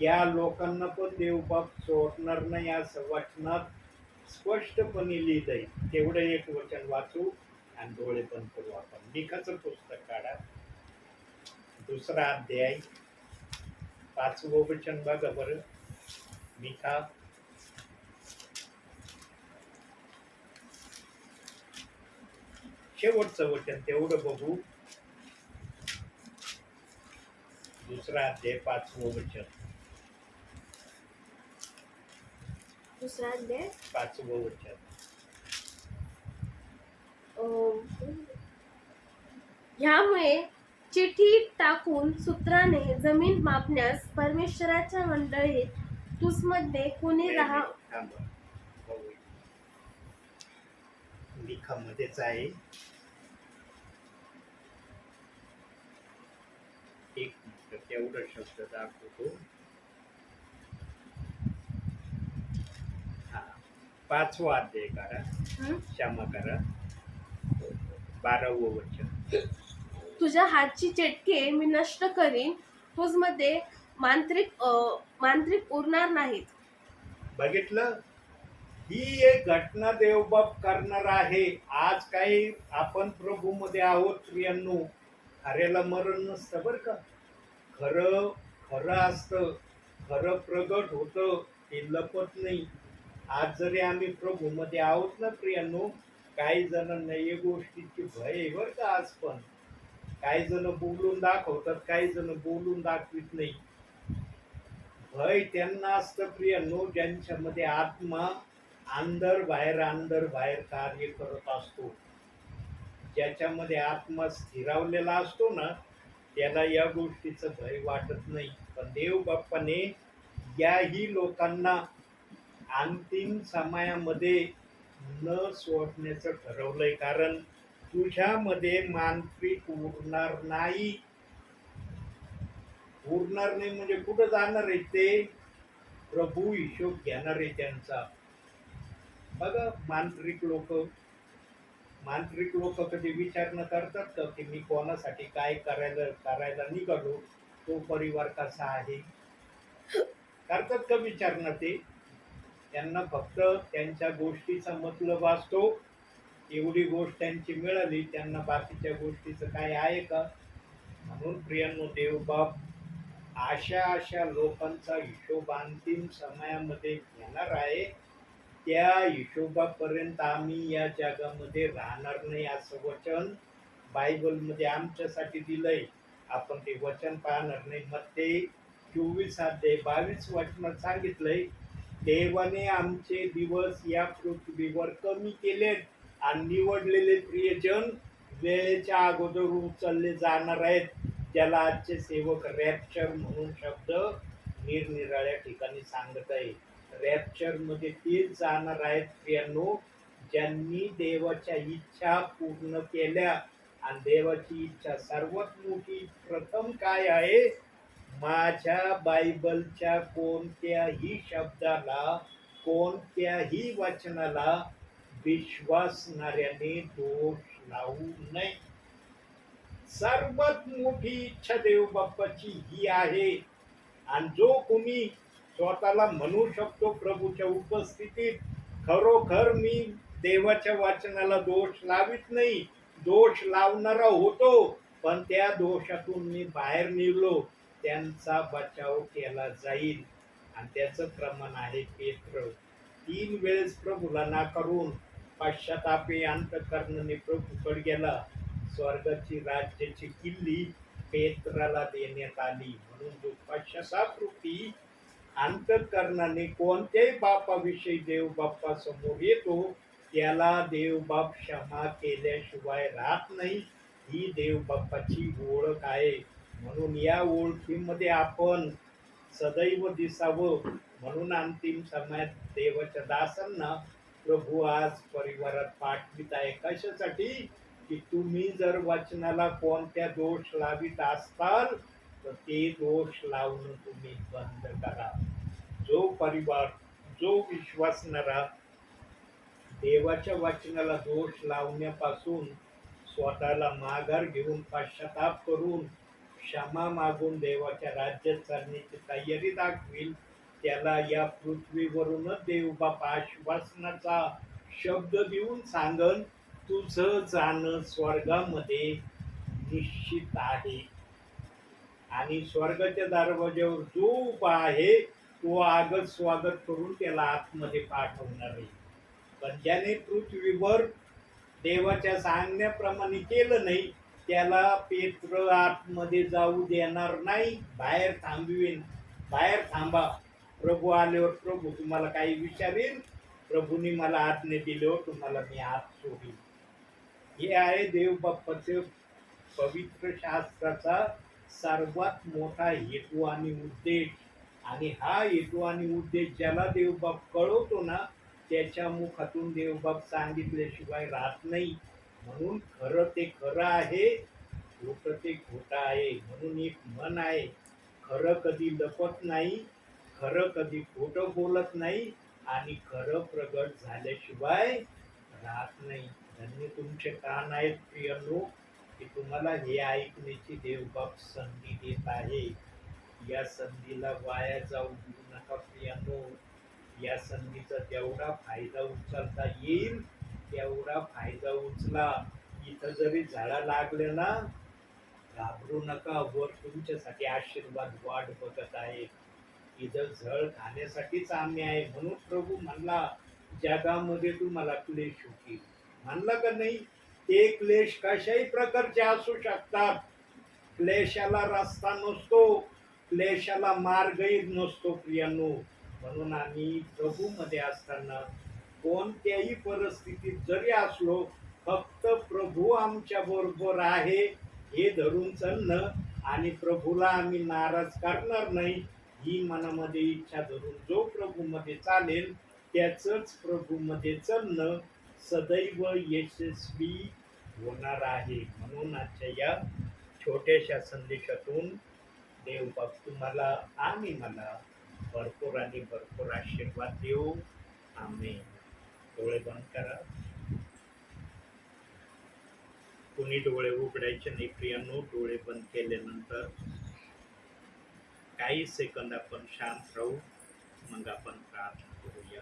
या लोकांना पण देवबाप सोडणार नाही असं वचनात स्पष्टपणे लिहिलंय. तेवढं एक वचन वाचू आणि डोळे पण करू आपण. मिकाचं पुस्तक काढा, 2रा अध्याय 5वं वचन बघा बरं. मिका शेवटचं वचन तेवढं बघू. 2रा अध्याय 5वं वचन, 2रा अध्याय 5वं वचन. ह्यामुळे चिठी टाकून सूत्राने जमीन मापण्यास परमेश्वराच्या मंडळीत तुसमध्ये कोणी राहा. थांबा, बघू. मिकामध्येच आहे. एक मिनिट तेवढं शब्द दाखवतो. हा, 5वा अध्याय करा, हं? क्षमा करा, 12वं वचन. तुझ्या हातची चटके मी नष्ट करीन, तुझमध्ये मांत्रिक उरणार नाहीत. बघितलं, ही एक घटना देवबाप करणार आहे. आज काही आपण प्रभू मध्ये आहोत प्रियांनो, खऱ्याला मरण नसतं बरं का. खरं खरं असतं, खरं प्रगट होतं, ते लपत नाही. आज जरी आम्ही प्रभू मध्ये आहोत ना प्रियांनो, काही जणांना या गोष्टीची भय आहे बरं का. आज पण काही जण बोलून दाखवतात, काही जण बोलून दाखवित नाही. भय त्यांना असतं प्रियांनो ज्यांच्यामध्ये आत्मा अंदर बाहेर कार्य करत असतो. ज्याच्यामध्ये आत्मा स्थिरावलेला असतो ना, त्याला या गोष्टीचं भय वाटत नाही. पण देव बाप्पाने याही लोकांना अंतिम समयामध्ये न सोडण्याचं ठरवलंय. कारण तुझ्यामध्ये मांत्रिक उरणार नाही. उरणार नाही म्हणजे कुठं जाणार आहे ते? प्रभू हिशोब घेणार आहे त्यांचा. बघा, मांत्रिक लोक कधी विचार न करतात का की मी कोणासाठी काय करायला निघालो, तो परिवार कसा आहे? करतात का विचार न ते? त्यांना फक्त त्यांच्या गोष्टीचा मतलब असतो. एवढी गोष्ट त्यांची मिळाली, त्यांना बाकीच्या गोष्टीचं काय आहे का? म्हणून प्रियांनो, देवबाप अशा लोकांचा हिशोब अंतिम समयामध्ये घेणार आहे. त्या हिशोबापर्यंत आम्ही या जगामध्ये राहणार नाही असं वचन बायबलमध्ये आमच्यासाठी दिलंय. आपण ते वचन पाहणार नाही. मत्ते 24 अध्याय 22 वचनात सांगितलंय, देवाने आमचे दिवस या पृथ्वीवर कमी केलेत आणि निवडलेले प्रियजन वेळेच्या अगोदर उचलले जाणार आहेत. ज्याला आजचे सेवक रॅप्चर म्हणून शब्द निरनिराळ्या ठिकाणी सांगत आहे. रॅप्चर मध्ये तेच जाणार आहेत प्रियांनो, ज्यांनी देवाच्या इच्छा पूर्ण केल्या. आणि देवाची इच्छा सर्वात मोठी प्रथम काय आहे? माझ्या बायबलच्या कोणत्याही शब्दाला, कोणत्याही वचनाला विश्वासणाऱ्याने दोष लावू नये. सर्वात मोठी इच्छा देवबाप्पाची ही आहे. आणि जो कोणी स्वतःला म्हणू शकतो प्रभूच्या उपस्थितीत, खरोखर मी देवाच्या वाचनाला दोष लावित नाही, दोष लावणारा होतो, पण त्या दोषातून मी बाहेर निघलो, त्यांचा बचाव केला जाईल. आणि त्याचं प्रमाण आहे पेत्र. 3 वेळेस प्रभूला नाकारून पश्चातापे अंतःकरणाने प्रभूकडे गेला. स्वर्गाची राज्याची किल्ली पेत्राला देण्यात आली. म्हणून जो पश्चातापरूपी अंतःकरणाने कोणत्याही बापाविषयी देव बाप्पा समोर येतो, त्याला देवबाप क्षमा केल्याशिवाय राहत नाही. ही देवबापाची ओळख आहे. म्हणून या ओळखीमध्ये आपण सदैव दिसावं. म्हणून अंतिम समयात देवाच्या दासांना प्रभू आज परिवारात पाठवित आहे. कशासाठी? की तुम्ही जर वचनाला कोणत्या दोष लावित असताल तर ते दोष लावणं तुम्ही बंद करा. जो परिवार, जो विश्वासणारा देवाच्या वचनाला दोष लावण्यापासून स्वतःला माघार घेऊन पश्चाताप करून क्षमा मागून देवाच्या राज्यात चालण्याची तयारी दाखवील, त्याला या पृथ्वीवरूनच देवबाप आश्वासनाचा शब्द देऊन सांगन, तुझं जाणं स्वर्गामध्ये निश्चित आहे. आणि स्वर्गाच्या दरवाज्यावर जो उभा आहे तो आगत स्वागत करून त्याला आतमध्ये पाठवणार आहे. पण ज्याने पृथ्वीवर देवाच्या सांगण्याप्रमाणे केलं नाही त्याला पेत्र आतमध्ये जाऊ देणार नाही. बाहेर थांबवेन, बाहेर थांबा. प्रभू आल्यावर प्रभू तुम्हाला काही विचारेल, प्रभूंनी मला आज्ञा दिल्यावर तुम्हाला मी आत सोडीन. हे आहे देवबाप्पाचे पवित्र शास्त्राचा सर्वात मोठा हेतू आणि उद्देश. आणि हा हेतू आणि उद्देश ज्याला देवबाप कळवतो ना त्याच्या मुखातून देवबाप सांगितल्याशिवाय राहत नाही. म्हणून खरं ते खरं आहे, खोटं ते खोटं आहे. म्हणून एक म्हण आहे, खरं कधी लपत नाही, खरं कधी खोटं बोलत नाही आणि खरं प्रगट झाल्याशिवाय राहत नाही. धन्य तुमचे कान आहेत प्रियांनो की तुम्हाला हे ऐकण्याची देवबाप संधी देत आहे. या संधीला वाया जाऊ देऊ नका प्रियांनो. या संधीचा जेवढा फायदा उचलता येईल तेवढा फायदा उचला. इथं जरी झाडा लागले ना घाबरू नका, वर तुमच्यासाठी आशीर्वाद वाट बघत आहे. इथं झळ खाण्यासाठीच आम्ही आहे. म्हणून प्रभू म्हणला जगामध्ये तुम्हाला क्लेश होतील. म्हणला का नाही? ते क्लेश कशाही प्रकारचे असू शकतात. क्लेशाला रस्ता नसतो, क्लेशाला मार्गही नसतो प्रियांनो. म्हणून आम्ही प्रभूमध्ये असताना कोणत्याही परिस्थितीत जरी असलो फक्त प्रभू आमच्या बरोबर आहे हे धरून चालणं आणि प्रभूला आम्ही नाराज करणार नाही ही मनामध्ये इच्छा धरून जो प्रभूमध्ये चालेल त्याचंच प्रभूमध्ये चालणं सदैव यशस्वी होणार आहे. म्हणून आजच्या या छोट्याशा संदेशातून देवबाप तुम्हाला आणि मला भरपूर आणि भरपूर आशीर्वाद देऊ. आमेन. डोळे बंद करा. कुणी डोळे उघडायचे नाही प्रियांनो. डोळे बंद केल्यानंतर काही सेकंद आपण शांत राहू, मग आपण प्रार्थना करूया.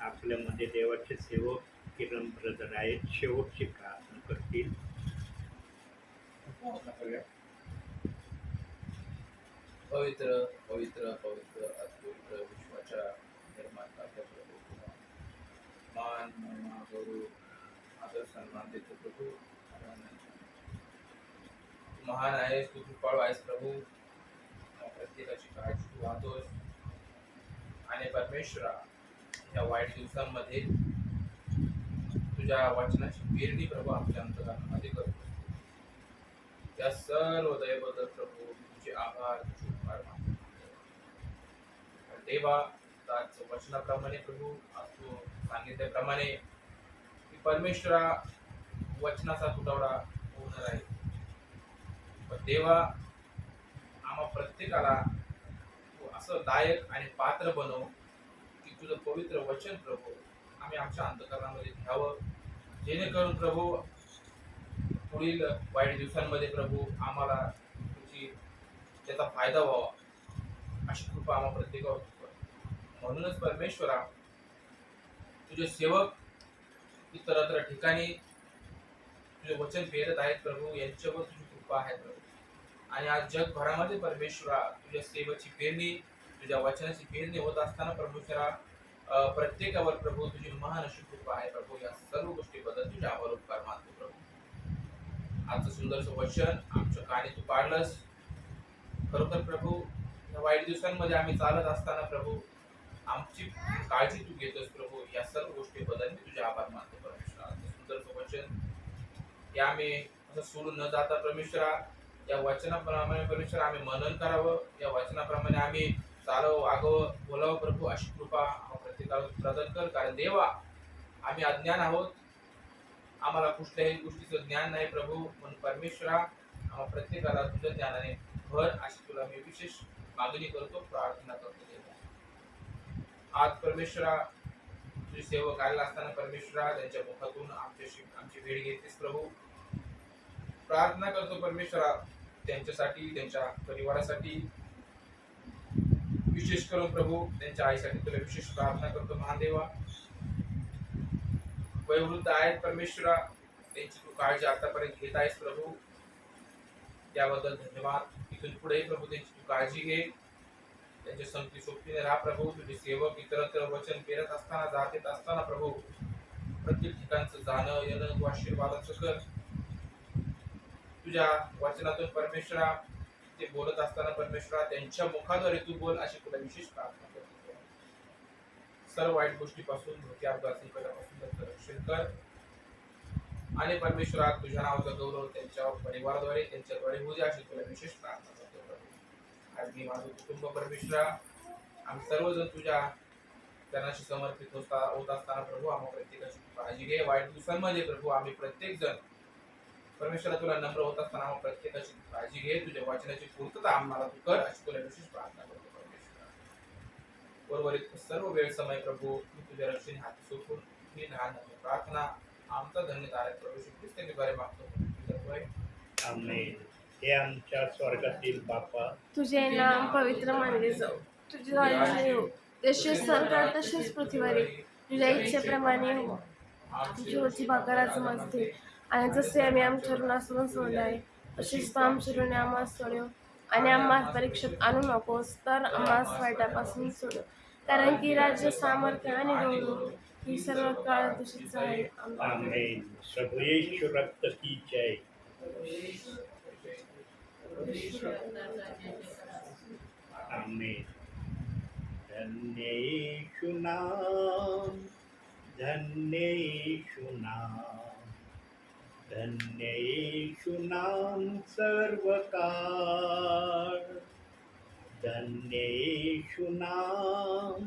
आपल्यामध्ये देवाचे सेवक किरण ब्रदर आहेत, शेवटची प्रार्थना करतील. पवित्र पवित्र पवित्र पवित्र विश्वाच्या निर्माता प्रभू, मान महिमा गौरव आदर सन्मान देतो प्रभू. महान आहेस तू, कृपाळू आहेस प्रभू. प्रत्येकाची काळजी तू वाहतोस. आणि परमेश्वरा या वाईट दिवसांमध्ये तुझ्या वचनाची पेरणी प्रभू आमच्या अंतकरणामध्ये करतो. त्या सर्व दयेबद्दल प्रभू तुझे आभार, तुझे उपकार मानतो. देवा त्याच वचनाप्रमाणे प्रभू आज तू सांगितल्याप्रमाणे की परमेश्वरा वचनाचा तुटवडा होणार आहे. पण देवा आम्हा प्रत्येकाला तू असं लायक आणि पात्र बनव की तुझं पवित्र वचन प्रभू आम्ही आमच्या अंतकरणामध्ये घ्यावं, जेणेकरून प्रभू पुढील वाईट दिवसांमध्ये प्रभू आम्हाला तुझी त्याचा फायदा व्हावा अशी कृपा आम्हा प्रत्येकावर कर. म्हणूनच परमेश्वरा तुझे सेवक इतरत्र ठिकाणी तुझे वचन पेरत आहेत प्रभू, यांच्यावर तुझी कृपा आहे प्रभू. आणि आज जगभरामध्ये परमेश्वरा तुझ्या सेवेची पेरणी, तुझ्या वचनाची पेरणी होत असताना परमेश्वरा प्रत्येकावर प्रभू तुझी महान अशी कृपा आहे प्रभू. या सर्व गोष्टीबद्दल तुझ्या आभार उपकार मानतो प्रभू. आजचं सुंदरसं वचन आमच्या कानी तू पाडलंस. खरोखर प्रभू, या वाईट दिवसांमध्ये आम्ही चालत असताना प्रभू आमची काळजी तू घेतोस प्रभू. या सर्व गोष्टीबद्दल मी तुझे आभार मानतो परमेश्वरा. आजचं सुंदरसं वचन हे आम्ही असं सोडून न जाता परमेश्वरा, या वचनाप्रमाणे परमेश्वरा आम्ही मनन करावं. या वचनाप्रमाणे आम्ही चालावं, वागावं, बोलावं प्रभू. अशी कृपा आम्हा प्रत्येकाला प्रदान कर. कारण देवा, आम्ही अज्ञान आहोत, आम्हाला कुठल्याही गोष्टीचं ज्ञान नाही प्रभू. म्हणून परमेश्वरा, आम्हा प्रत्येकाला तुझ्या ज्ञानाने भर, अशी तुला मी विशेष मागणी करतो, प्रार्थना करतो देवा. आज परमेश्वरा तुझे सेवक आलेला असताना परमेश्वरा त्यांच्या मुखातून आमची भेट घेतलीस प्रभू. प्रार्थना करतो परमेश्वरा त्यांच्यासाठी, त्यांच्या परिवारासाठी, विशेष करून प्रभू त्यांच्या आईसाठी तुला विशेष प्रार्थना करतो महादेवा. वयोवृद्ध आहेत परमेश्वरा, त्यांची तू काळजी आतापर्यंत घेत आहेस प्रभू, त्याबद्दल धन्यवाद. इथून पुढे प्रभू त्यांची तू काळजी घे, त्यांच्या संगती सोबतीने राहा प्रभू. तुझे सेवक इतरत्र वचन पेरत असताना, जात येत असताना प्रभू, प्रत्येक ठिकाणचं जाणं येणं तू आशीर्वादाचं कर. तुझ्या वचनातून परमेश्वरा ते बोलत असताना परमेश्वरा त्यांच्या मुखाद्वारे तू बोल, अशी तुला विशेष प्रार्थना करतो. सर्व वाईट गोष्टीपासून, धोक्या अपघात संकटापासून त्यांचं रक्षण कर. आणि परमेश्वरा तुझ्या नावाचा गौरव त्यांच्या परिवाराद्वारे, त्यांच्याद्वारे होऊ दे, अशी तुला विशेष प्रार्थना करतो प्रभू. आज मी माझं कुटुंब परमेश्वरा, आम्ही सर्वजण तुझ्या चरणाशी समर्पित होत असताना प्रभू, आम्हा प्रत्येकाची काळजी घे. वाईट दिवसांमध्ये प्रभू आम्ही प्रत्येक जण परमेश्वरा तुला नम्र होत असताना आम्हा प्रत्येकाची काळजी घे. तुझ्या वचनाची पूर्तता आम्हाला तू कर, अशी तुला विशेष प्रार्थना करतो परमेश्वरा. उर्वरित सर्व वेळ समय प्रभू मी तुझ्या रक्षणे हाती सोपून ही लहान प्रार्थना आमचा धन्यवाद आहे प्रभू. श्री ख्रिस्ताचे द्वारे मागतो. आमेन. हे आमच्या स्वर्गातील बापा, तुझे नाम पवित्र मानले जाऊ, तुझे राज्य येऊ, जसे स्वर्गात तसेच पृथ्वीवर येऊ. तुझ्या इच्छेप्रमाणे हो. तुझी रोजची भाकर आज आम्हाला दे, आणि जसे आम्ही आमच्या ऋणासून सोडले आहे तसेच तू आमच्या ऋणे आम्हाला सोडव, आणि आम्हाला परीक्षेत आणू नकोस, तर आम्हाला वाईटापासून सोडव. कारण की राज्य, सामर्थ्य आणि गौरव ही सर्व काळ तुझीच आहे. आमेन. आमेन. प्रभु यीशु रक्त की जय. आमेन. धन्य यीशु नाम, धन्य यीशु नाम, धन्य यीशु नाम सर्वकाळ. धन्य यीशु नाम,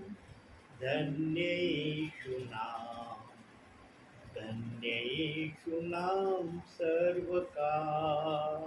धन्य यीशु नाम, धन्य यीशु नाम सर्वकाळ.